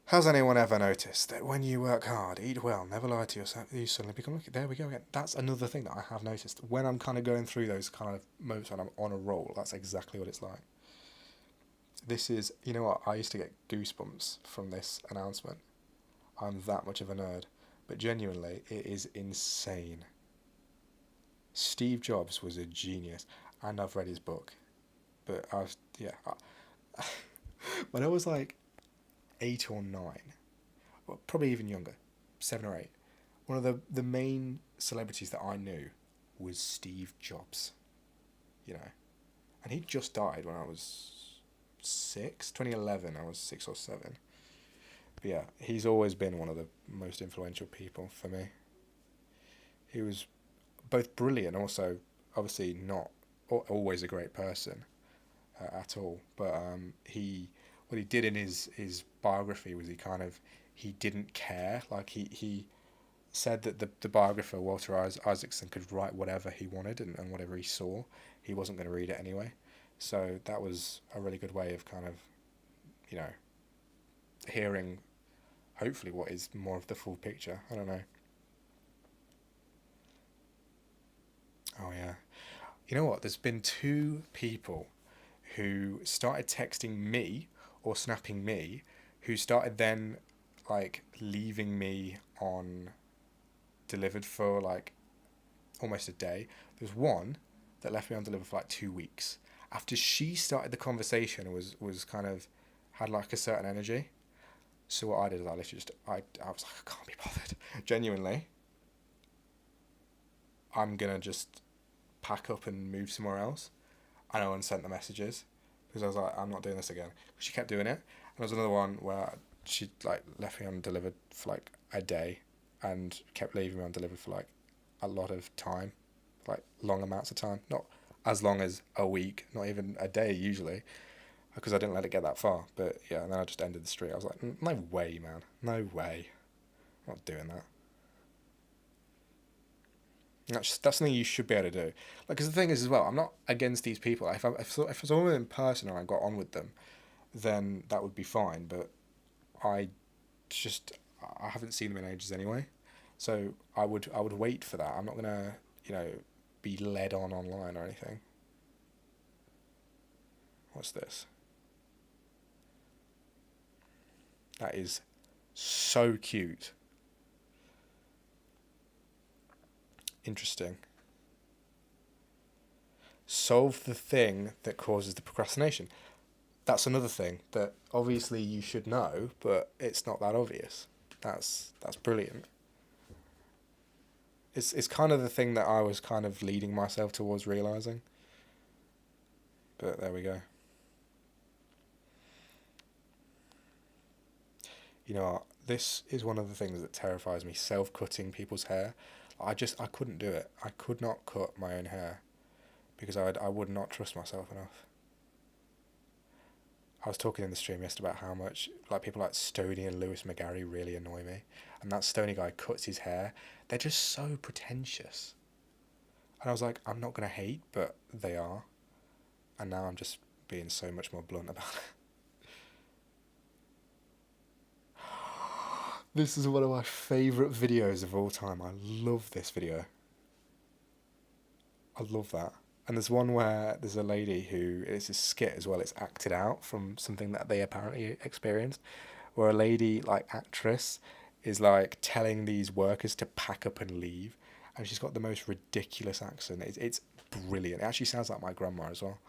Has anyone ever noticed that when you work hard, eat well, never lie to yourself, you suddenly become lucky? There we go again. That's another thing that I have noticed. When I'm kind of going through those kind of moments when I'm on a roll, that's exactly what it's like. This is, you know what, I used to get goosebumps from this announcement. I'm that much of a nerd. But genuinely, it is insane. Steve Jobs was a genius, and I've read his book. But when I was 8 or 9, well, probably even younger, 7 or 8, one of the main celebrities that I knew was Steve Jobs. You know, and he just died when I was 2011, I was 6 or 7. But yeah, he's always been one of the most influential people for me. He was both brilliant, also obviously not always a great person at all. But what he did in his biography was he didn't care. Like he said that the biographer Walter Isaacson could write whatever he wanted and whatever he saw, he wasn't going to read it anyway. So that was a really good way of kind of, you know, hearing hopefully what is more of the full picture. I don't know. Oh yeah. You know what? There's been two people who started texting me or snapping me who started then like leaving me on delivered for like almost a day. There's one that left me on delivered for like 2 weeks. After she started the conversation was kind of had like a certain energy. So what I did is I literally just I was like, I can't be bothered. Genuinely. I'm gonna just pack up and move somewhere else. And I unsent the messages because I was like, I'm not doing this again. She kept doing it. And there was another one where she like left me on delivered for like a day and kept leaving me on delivered for like a lot of time, like long amounts of time. Not as long as a week, not even a day usually, because I didn't let it get that far. But yeah, and then I just ended the street. I was like, no way, man. No way. I'm not doing that. That's something you should be able to do. Like, because the thing is as well, I'm not against these people. If I saw them in person and I got on with them, then that would be fine. But I haven't seen them in ages anyway, so I would wait for that. I'm not gonna be led on online or anything. What's this? That is so cute. Interesting. Solve the thing that causes the procrastination. That's another thing that obviously you should know, but it's not that obvious. That's brilliant. It's kind of the thing that I was kind of leading myself towards realizing. But there we go. You know what? This is one of the things that terrifies me, self-cutting people's hair. I couldn't do it. I could not cut my own hair because I would not trust myself enough. I was talking in the stream yesterday about how much like people like Stoney and Lewis McGarry really annoy me. And that Stoney guy cuts his hair. They're just so pretentious. And I was like, I'm not going to hate, but they are. And now I'm just being so much more blunt about it. This is one of my favourite videos of all time. I love this video. I love that. And there's one where there's a lady who, it's a skit as well, it's acted out from something that they apparently experienced, where a lady, like actress, is like telling these workers to pack up and leave, and she's got the most ridiculous accent. It's brilliant. It actually sounds like my grandma as well.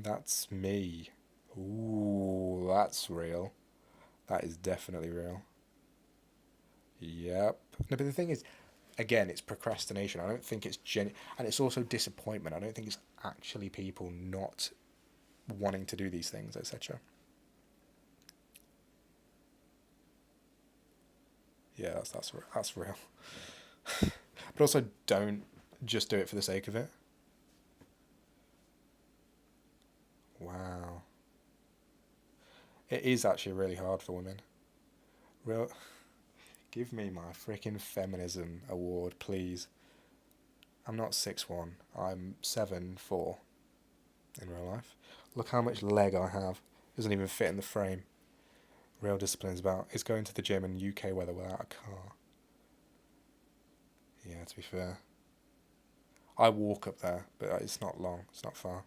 That's me. Ooh, that's real. That is definitely real. Yep. No, but the thing is, again, it's procrastination. I don't think it's and it's also disappointment. I don't think it's actually people not wanting to do these things, etc. Yeah, that's real. But also, don't just do it for the sake of it. Wow. It is actually really hard for women. Give me my freaking feminism award, please. I'm not 6'1", I'm 7'4" in real life. Look how much leg I have. Doesn't even fit in the frame. Real discipline is going to the gym in UK weather without a car. Yeah, to be fair. I walk up there, but it's not long, it's not far.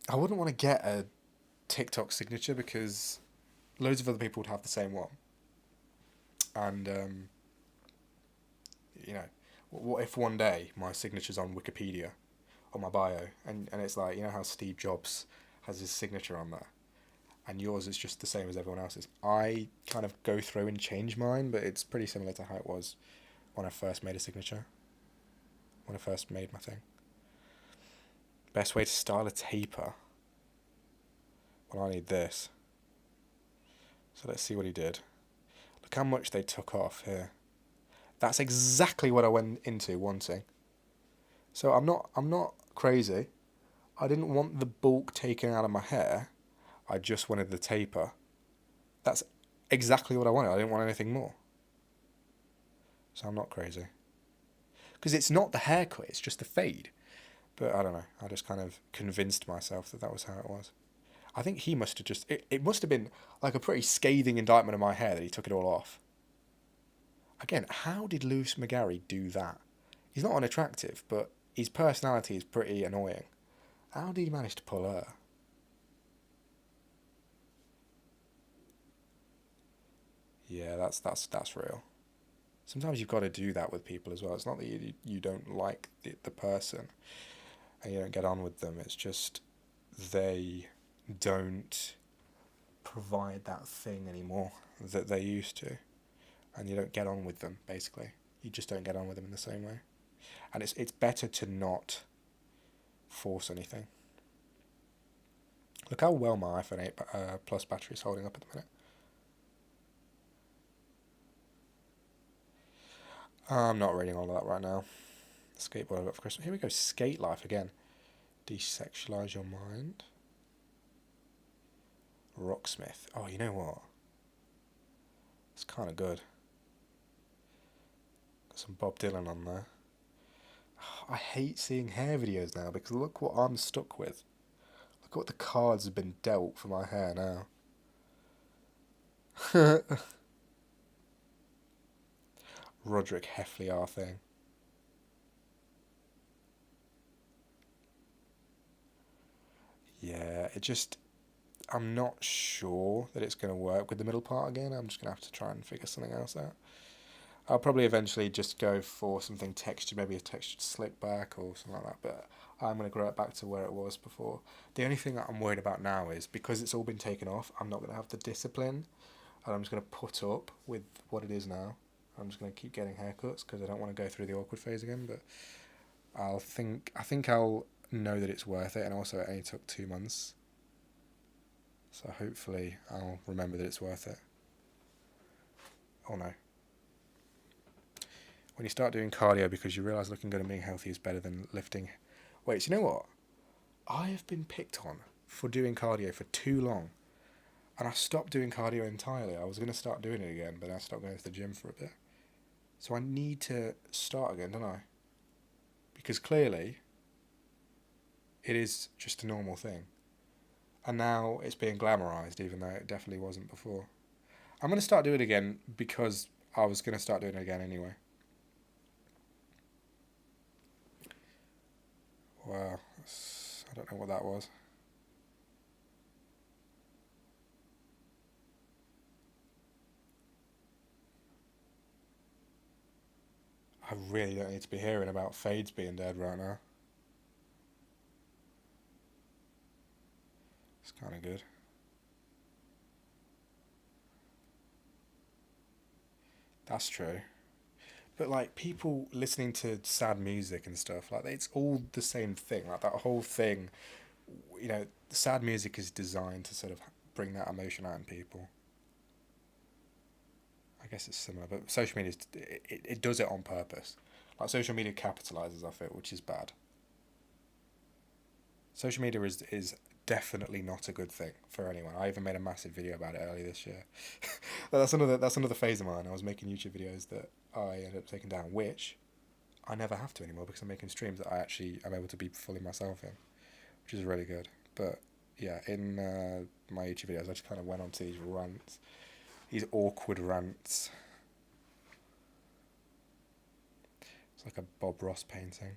I wouldn't want to get a TikTok signature because loads of other people would have the same one. And, what if one day my signature's on Wikipedia, on my bio, and it's like, you know how Steve Jobs has his signature on there, and yours is just the same as everyone else's. I kind of go through and change mine, but it's pretty similar to how it was when I first made a signature, when I first made my thing. Best way to style a taper. Well, I need this. So let's see what he did. Look how much they took off here. That's exactly what I went into wanting. So I'm not crazy. I didn't want the bulk taken out of my hair. I just wanted the taper. That's exactly what I wanted. I didn't want anything more. So I'm not crazy. Because it's not the haircut, it's just the fade. But I don't know. I just kind of convinced myself that that was how it was. I think he must have just... It must have been like a pretty scathing indictment of my hair that he took it all off. Again, how did Lewis McGarry do that? He's not unattractive, but his personality is pretty annoying. How did he manage to pull her? Yeah, that's real. Sometimes you've got to do that with people as well. It's not that you don't like the person and you don't get on with them. It's just they don't provide that thing anymore that they used to. And you don't get on with them, basically. You just don't get on with them in the same way. And it's better to not force anything. Look how well my iPhone 8 Plus battery is holding up at the minute. I'm not reading all of that right now. Skateboard I got for Christmas. Here we go, Skate Life again. Desexualize your mind. Rocksmith. Oh, you know what? It's kind of good. Got some Bob Dylan on there. I hate seeing hair videos now because look what I'm stuck with. Look what the cards have been dealt for my hair now. Roderick Heffley our thing. Yeah, I'm not sure that it's going to work with the middle part again. I'm just going to have to try and figure something else out. I'll probably eventually just go for something textured, maybe a textured slick back or something like that, but I'm going to grow it back to where it was before. The only thing that I'm worried about now is because it's all been taken off, I'm not going to have the discipline, and I'm just going to put up with what it is now. I'm just going to keep getting haircuts because I don't want to go through the awkward phase again, but I think I'll know that it's worth it, and also it only took 2 months. So hopefully I'll remember that it's worth it. Oh no. When you start doing cardio because you realise looking good and being healthy is better than lifting. Wait, so you know what? I have been picked on for doing cardio for too long. And I stopped doing cardio entirely. I was going to start doing it again, but I stopped going to the gym for a bit. So I need to start again, don't I? Because clearly it is just a normal thing. And now it's being glamorised, even though it definitely wasn't before. I'm going to start doing it again because I was going to start doing it again anyway. Wow, I don't know what that was. I really don't need to be hearing about fades being dead right now. It's kind of good. That's true. But like people listening to sad music and stuff, like it's all the same thing. Like that whole thing, you know, sad music is designed to sort of bring that emotion out in people. I guess it's similar, but social media, it does it on purpose. Like social media capitalizes off it, which is bad. Social media is definitely not a good thing for anyone. I even made a massive video about it earlier this year. that's another phase of mine. I was making YouTube videos that I ended up taking down, which I never have to anymore because I'm making streams that I actually am able to be fully myself in, which is really good. But yeah, in my YouTube videos, I just kind of went on to these rants, these awkward rants. It's like a Bob Ross painting.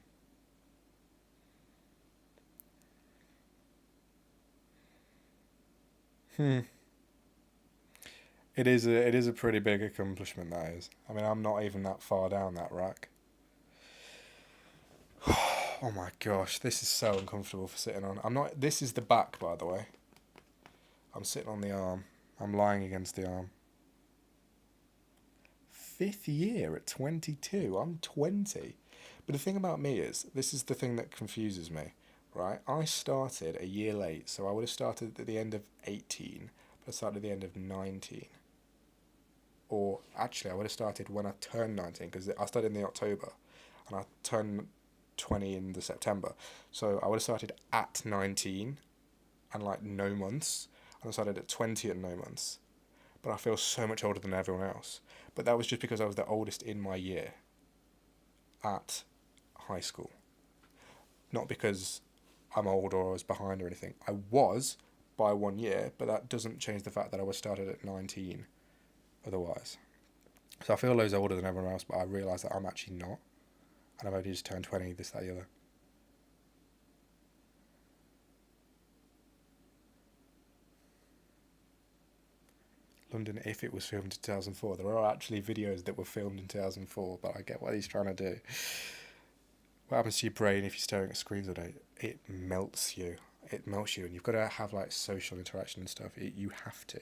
It is a pretty big accomplishment, that is. I mean, I'm not even that far down that rack. Oh my gosh, this is so uncomfortable for sitting on. I'm not. This is the back, by the way. I'm sitting on the arm. I'm lying against the arm. 5th year at 22. I'm 20. But the thing about me is, this is the thing that confuses me, right? I started a year late, so I would have started at the end of 18, but I started at the end of 19. Or actually, I would have started when I turned 19, because I started in the October and I turned 20 in the September. So I would have started at 19 and like no months, and I started at 20 and no months. But I feel so much older than everyone else. But that was just because I was the oldest in my year at high school. Not because I'm old or I was behind or anything. I was by 1 year, but that doesn't change the fact that I was started at 19 otherwise. So I feel loads older than everyone else, but I realise that I'm actually not. And I've only just turned 20, this, that, the other. London, if it was filmed in 2004. There are actually videos that were filmed in 2004, but I get what he's trying to do. What happens to your brain if you're staring at screens all day? It melts you. It melts you, and you've got to have like social interaction and stuff. You have to.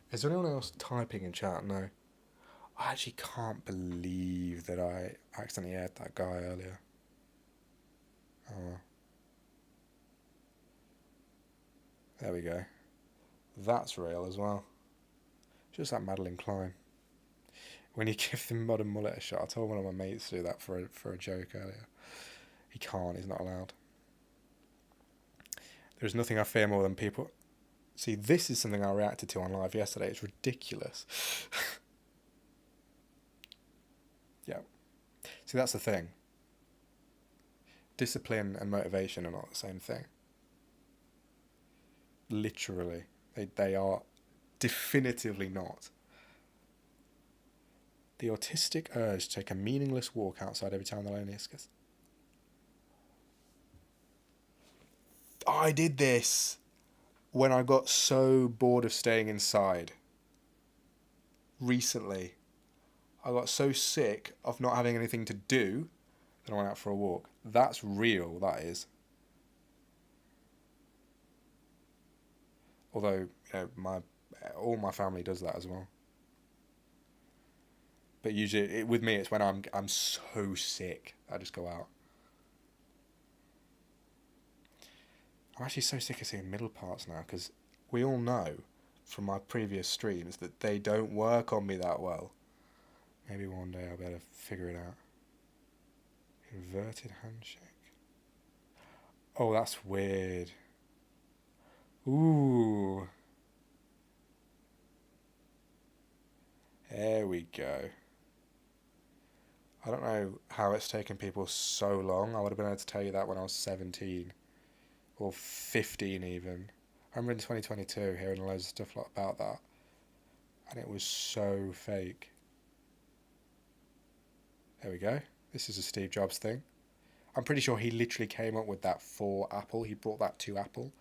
Is there anyone else typing in chat? No. I actually can't believe that I accidentally aired that guy earlier. Oh well. There we go. That's real as well. Just like Madeline Klein. When you give the modern mullet a shot, I told one of my mates to do that for a joke earlier. He can't, he's not allowed. There's nothing I fear more than people... See, this is something I reacted to on live yesterday. It's ridiculous. Yeah. See, that's the thing. Discipline and motivation are not the same thing. Literally. They are definitively not. The autistic urge to take a meaningless walk outside every time the loneliest gets... I did this when I got so bored of staying inside. Recently. I got so sick of not having anything to do that I went out for a walk. That's real, that is. Although, you know, all my family does that as well. But usually, with me, it's when I'm so sick, I just go out. I'm actually so sick of seeing middle parts now, because we all know from my previous streams that they don't work on me that well. Maybe one day I'll better figure it out. Inverted handshake. Oh, that's weird. Ooh. There we go. I don't know how it's taken people so long. I would have been able to tell you that when I was 17. Or 15 even. I remember in 2022 hearing loads of stuff about that. And it was so fake. There we go. This is a Steve Jobs thing. I'm pretty sure he literally came up with that for Apple. He brought that to Apple.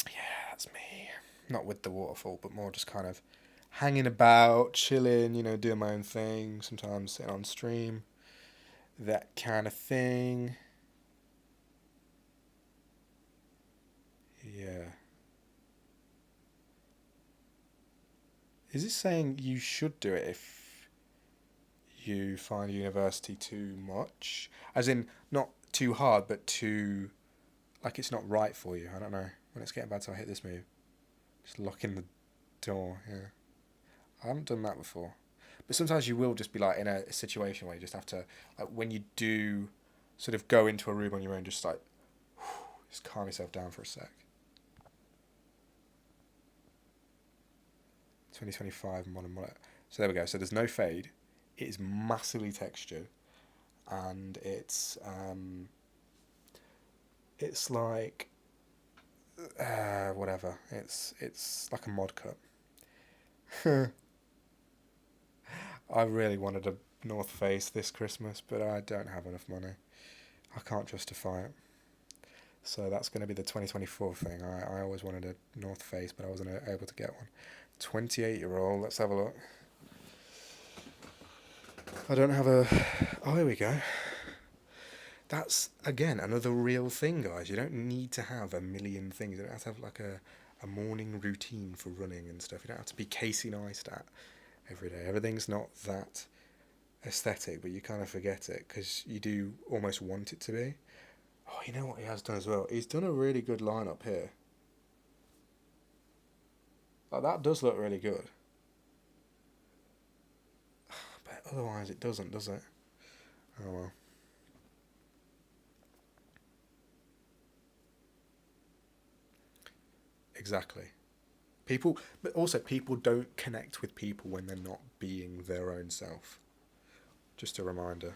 Yeah, that's me. Not with the waterfall, but more just kind of hanging about, chilling, you know, doing my own thing. Sometimes sitting on stream. That kind of thing. Yeah. Is this saying you should do it if you find university too much? As in, not too hard, but too... like it's not right for you. I don't know. When it's getting bad, so I hit this move. Just locking the door, yeah. I haven't done that before. But sometimes you will just be like in a situation where you just have to... like when you do sort of go into a room on your own, just like... just calm yourself down for a sec. 2025 modern mullet. So there we go. So there's no fade. It is massively textured, and it's like whatever. It's like a mod cut. I really wanted a North Face this Christmas, but I don't have enough money. I can't justify it. So that's going to be the 2024 thing. I always wanted a North Face, but I wasn't able to get one. 28-year-old, let's have a look. I don't have a... oh, here we go. That's, again, another real thing, guys. You don't need to have a million things. You don't have to have, like, a morning routine for running and stuff. You don't have to be Casey Neistat every day. Everything's not that aesthetic, but you kind of forget it because you do almost want it to be. Oh, you know what he has done as well? He's done a really good lineup here. Like, that does look really good. But otherwise it doesn't, does it? Oh well. Exactly. But also people don't connect with people when they're not being their own self. Just a reminder.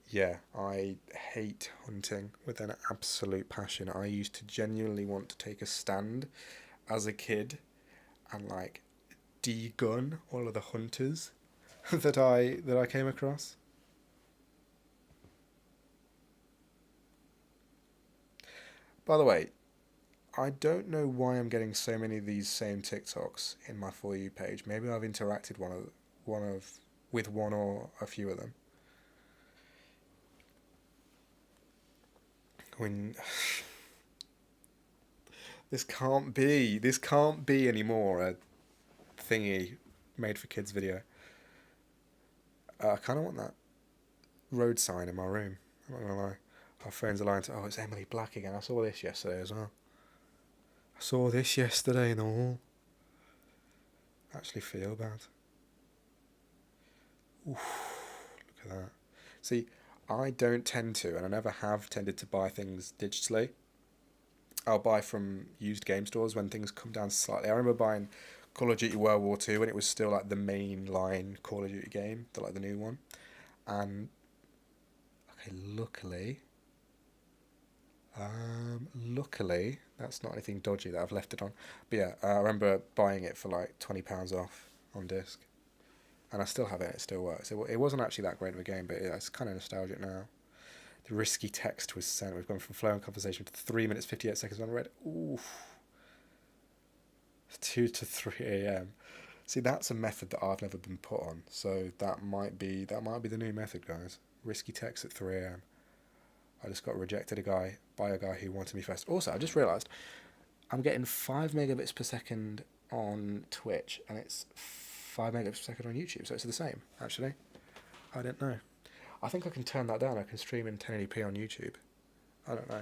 Yeah, I hate hunting with an absolute passion. I used to genuinely want to take a stand as a kid and like de-gun all of the hunters that I came across. By the way, I don't know why I'm getting so many of these same TikToks in my For You page. Maybe I've interacted with one or a few of them. When this can't be anymore a thingy made for kids video. I kind of want that road sign in my room. I'm not gonna lie. Our phones are lying to. Oh, it's Emily Black again. I saw this yesterday as well. I saw this yesterday in the hall. I actually feel bad. Oof, look at that. See, I don't tend to, and I never have tended to buy things digitally. I'll buy from used game stores when things come down slightly. I remember buying Call of Duty World War Two when it was still like the main line Call of Duty game, the new one. And okay, luckily that's not anything dodgy that I've left it on. But yeah, I remember buying it for like £20 off on disc, and I still have it. It still works. It wasn't actually that great of a game, but yeah, it's kind of nostalgic now. The risky text was sent. We've gone from flowing conversation to 3 minutes 58 seconds unread. Oof. 2 to 3 a.m. See, that's a method that I've never been put on. So that might be the new method, guys. Risky text at 3 a.m. I just got rejected by a guy who wanted me first. Also, I just realised I'm getting 5 megabits per second on Twitch, and it's 5 megabits per second on YouTube. So it's the same, actually. I didn't know. I think I can turn that down. I can stream in 1080p on YouTube. I don't know.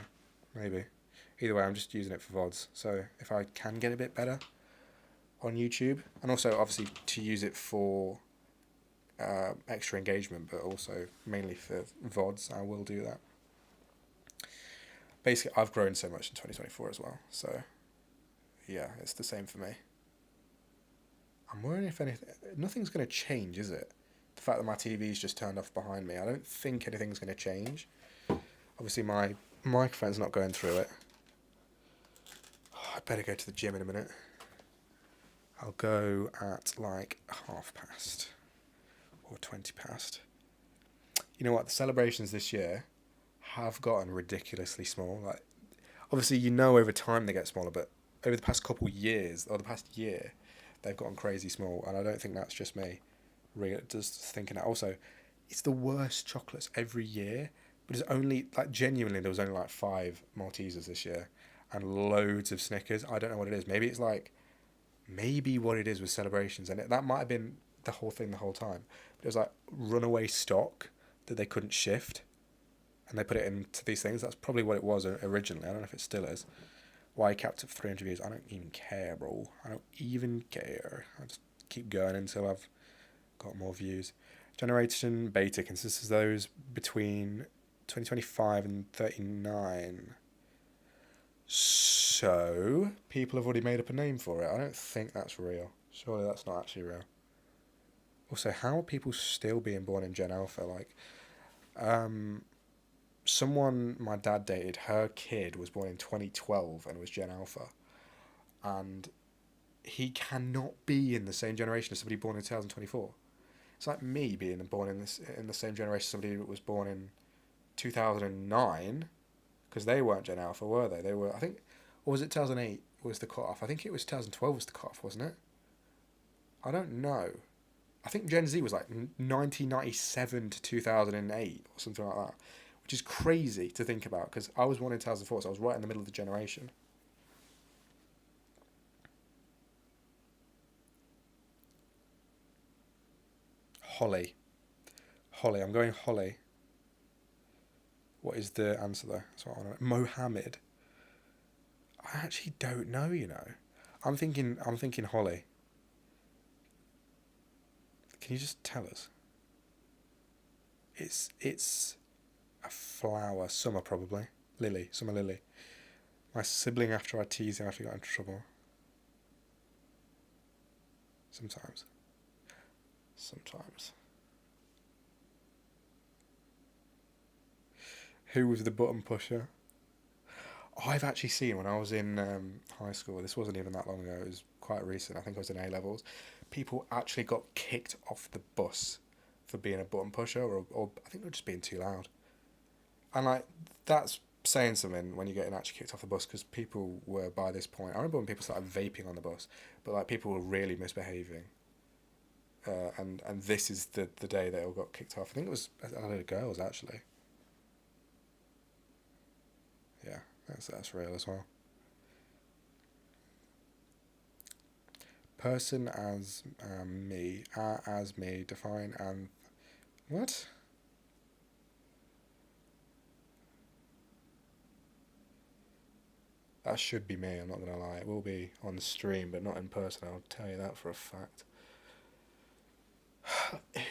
Maybe. Either way, I'm just using it for VODs. So if I can get a bit better on YouTube, and also obviously to use it for extra engagement, but also mainly for VODs, I will do that. Basically, I've grown so much in 2024 as well. So yeah, it's the same for me. I'm worrying if anything, nothing's going to change, is it? The fact that my TV's just turned off behind me, I don't think anything's going to change. Obviously, my microphone's not going through it. Oh, I better go to the gym in a minute. I'll go at like past or 20 past. You know what? The celebrations this year have gotten ridiculously small. Like, obviously, over time they get smaller, but over the past couple years or the past year, they've gotten crazy small, and I don't think that's just me. Just thinking that. Also, it's the worst chocolates every year, but it's only like genuinely there was only like 5 Maltesers this year, and loads of Snickers. I don't know what it is. Maybe what it is with celebrations, and that might have been the whole thing the whole time. But it was like runaway stock that they couldn't shift, and they put it into these things. That's probably what it was originally. I don't know if it still is. Why I capped it for 300 views? I don't even care, bro. I don't even care. I just keep going until I've got more views. Generation beta consists of those between 2025 and 39. So, people have already made up a name for it. I don't think that's real. Surely that's not actually real. Also, how are people still being born in Gen Alpha? Like, someone my dad dated, her kid was born in 2012 and was Gen Alpha. And he cannot be in the same generation as somebody born in 2024. It's like me being born in the same generation as somebody that was born in 2009, because they weren't Gen Alpha, were they? They were, I think, or was it 2008 was the cutoff? I think it was 2012 was the cutoff, wasn't it? I don't know. I think Gen Z was like 1997 to 2008 or something like that, which is crazy to think about because I was born in 2004, so I was right in the middle of the generation. Holly. Holly. I'm going Holly. What is the answer there? That's what I want to know. Mohammed. I actually don't know, you know. I'm thinking Holly. Can you just tell us? It's a flower. Summer probably. Lily. Summer lily. My sibling after I teased him after he got into trouble. Sometimes. Who was the button pusher? I've actually seen when I was in high school, this wasn't even that long ago, it was quite recent, I think I was in A-levels, people actually got kicked off the bus for being a button pusher, or I think they were just being too loud. And like, that's saying something when you're getting actually kicked off the bus, because people were, by this point, I remember when people started vaping on the bus, but like people were really misbehaving. And this is the day they all got kicked off. I think it was a lot of girls, actually. Yeah, that's real as well. Person as me, as me, define and what? That should be me. I'm not gonna lie. It will be on the stream, but not in person. I'll tell you that for a fact.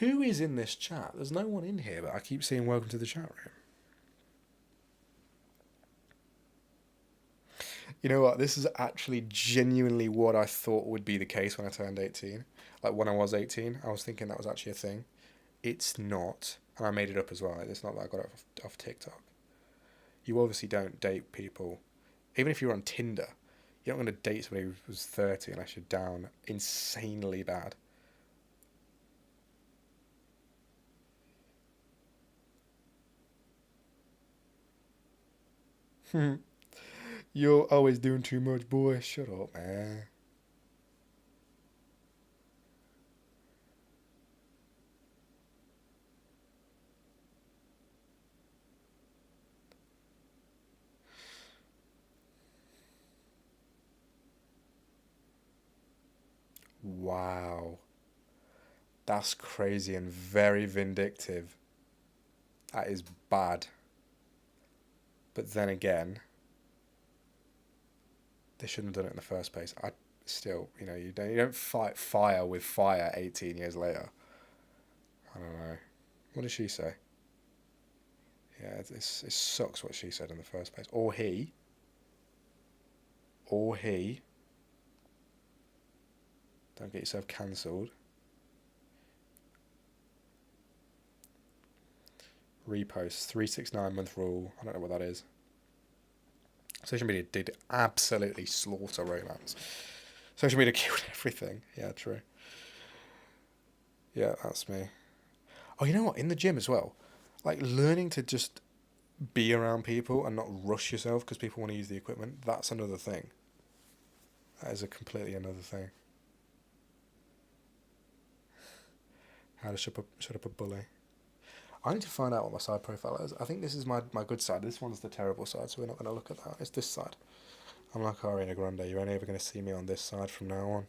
Who is in this chat? There's no one in here, but I keep seeing welcome to the chat room. You know what? This is actually genuinely what I thought would be the case when I turned 18. Like when I was 18, I was thinking that was actually a thing. It's not. And I made it up as well. It's not that I got it off TikTok. You obviously don't date people. Even if you're on Tinder, you're not going to date somebody who was 30 unless you're down insanely bad. You're always doing too much, boy. Shut up, man. Wow. That's crazy and very vindictive. That is bad. But then again, they shouldn't have done it in the first place. I still, you don't fight fire with fire 18 years later. I don't know. What did she say? Yeah, it sucks what she said in the first place. Or he. Don't get yourself cancelled. Repost 369-month rule. I don't know what that is. Social media did absolutely slaughter romance. Social media killed everything. Yeah, true. Yeah, that's me. Oh, you know what? In the gym as well. Like, learning to just be around people and not rush yourself because people want to use the equipment. That's another thing. That is a completely another thing. How to shut up a bully. I need to find out what my side profile is. I think this is my good side. This one's the terrible side, so we're not going to look at that. It's this side. I'm like Ariana Grande. You're only ever going to see me on this side from now on.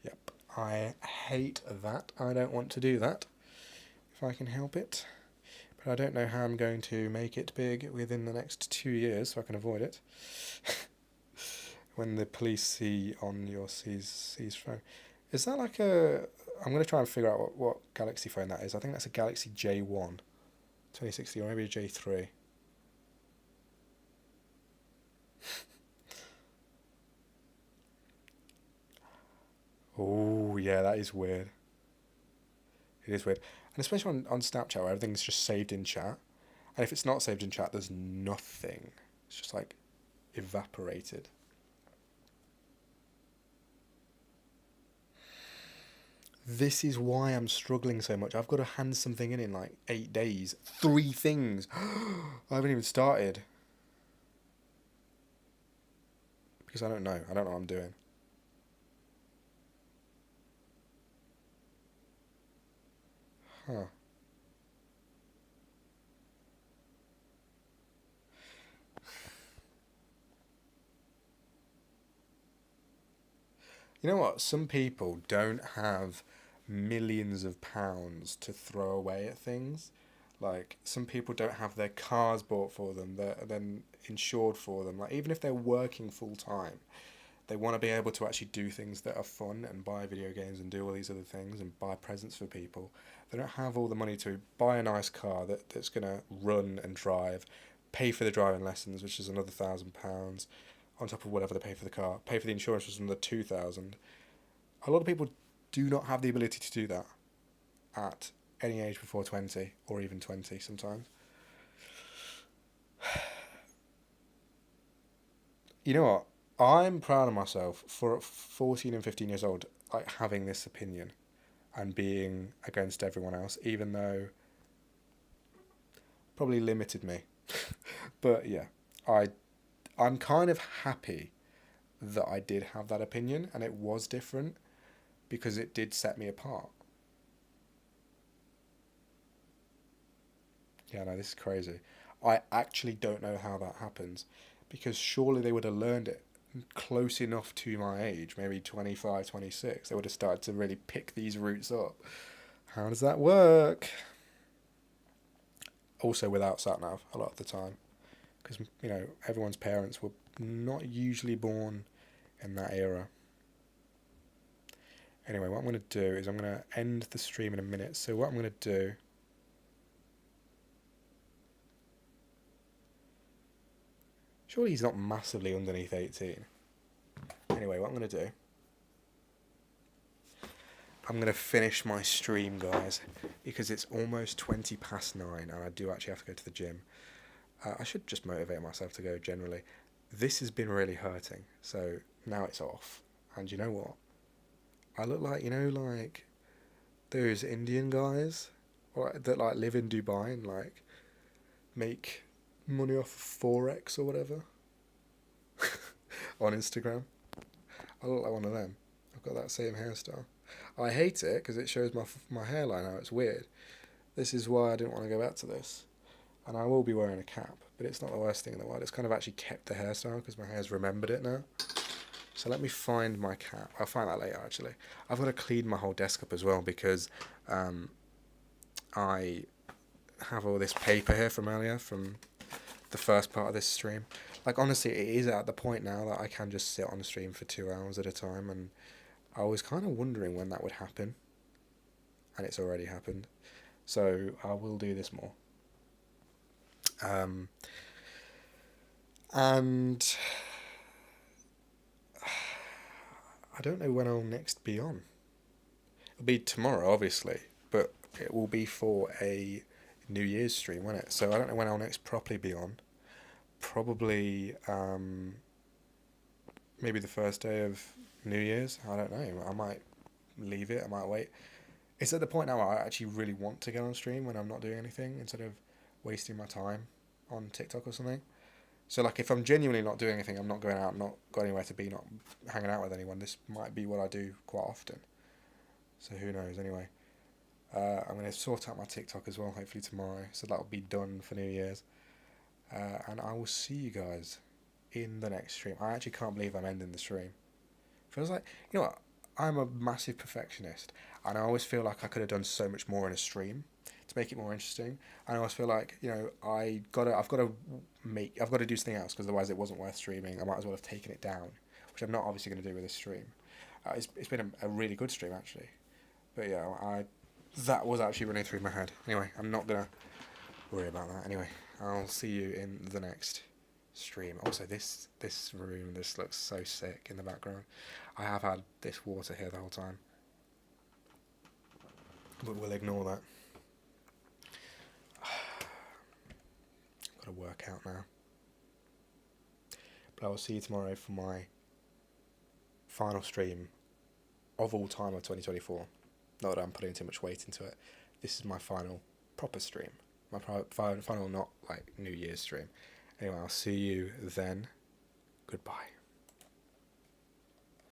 Yep. I hate that. I don't want to do that. If I can help it. But I don't know how I'm going to make it big within the next 2 years, so I can avoid it. When the police see on your C's phone. Is that like a... I'm going to try and figure out what Galaxy phone that is. I think that's a Galaxy J1 2060, or maybe a J3. Oh, yeah, that is weird. It is weird. And especially on Snapchat where everything's just saved in chat. And if it's not saved in chat, there's nothing. It's just like evaporated. This is why I'm struggling so much. I've got to hand something in like 8 days. 3 things. I haven't even started. Because I don't know. I don't know what I'm doing. Huh. You know what? Some people don't have millions of pounds to throw away at things. Like, some people don't have their cars bought for them, they're then insured for them. Like, even if they're working full time, they want to be able to actually do things that are fun and buy video games and do all these other things and buy presents for people. They don't have all the money to buy a nice car that's going to run and drive, pay for the driving lessons, which is another £1,000, on top of whatever they pay for the car, pay for the insurance, which is another 2,000. A lot of people do not have the ability to do that at any age before 20, or even 20 sometimes. You know what? I'm proud of myself for 14 and 15 years old, like, having this opinion and being against everyone else, even though probably limited me. But yeah, I'm kind of happy that I did have that opinion and it was different, because it did set me apart. Yeah, no, this is crazy. I actually don't know how that happens, because surely they would have learned it close enough to my age, maybe 25, 26. They would have started to really pick these roots up. How does that work? Also without sat-nav a lot of the time, because, you know, everyone's parents were not usually born in that era. Anyway, what I'm going to do is I'm going to end the stream in a minute. So what I'm going to do... Surely he's not massively underneath 18. Anyway, what I'm going to do... I'm going to finish my stream, guys, because it's almost 20 past 9 and I do actually have to go to the gym. I should just motivate myself to go generally. This has been really hurting, so now it's off. And you know what? I look like, you know, like those Indian guys that like live in Dubai and like make money off of Forex or whatever on Instagram. I look like one of them. I've got that same hairstyle. I hate it because it shows my hairline how it's weird. This is why I didn't want to go back to this. And I will be wearing a cap, but it's not the worst thing in the world. It's kind of actually kept the hairstyle because my hair's remembered it now. So let me find my cap. I'll find that later, actually. I've got to clean my whole desk up as well because I have all this paper here from earlier, from the first part of this stream. Like, honestly, it is at the point now that I can just sit on the stream for 2 hours at a time, and I was kind of wondering when that would happen, and it's already happened. So I will do this more. And I don't know when I'll next be on. It'll be tomorrow, obviously, but it will be for a New Year's stream, won't it? So I don't know when I'll next properly be on. Probably maybe the first day of New Year's. I don't know. I might leave it. I might wait. It's at the point now where I actually really want to get on stream when I'm not doing anything, instead of wasting my time on TikTok or something. So, like, if I'm genuinely not doing anything, I'm not going out, not got anywhere to be, not hanging out with anyone, this might be what I do quite often. So who knows, anyway. I'm going to sort out my TikTok as well, hopefully tomorrow. So that'll be done for New Year's. And I will see you guys in the next stream. I actually can't believe I'm ending the stream. Feels like, you know what, I'm a massive perfectionist. And I always feel like I could have done so much more in a stream to make it more interesting. And I always feel like, you know, I've got to do something else, because otherwise it wasn't worth streaming. I might as well have taken it down, which I'm not obviously going to do with this stream. It's been a really good stream, actually. But yeah, that was actually running through my head. Anyway, I'm not going to worry about that. Anyway, I'll see you in the next stream. Also, this room, this looks so sick in the background. I have had this water here the whole time, but we'll ignore that. Got to work out now. But I will see you tomorrow for my final stream of all time of 2024. Not that I'm putting too much weight into it. This is my final proper stream. My final, not like New Year's stream. Anyway, I'll see you then. Goodbye.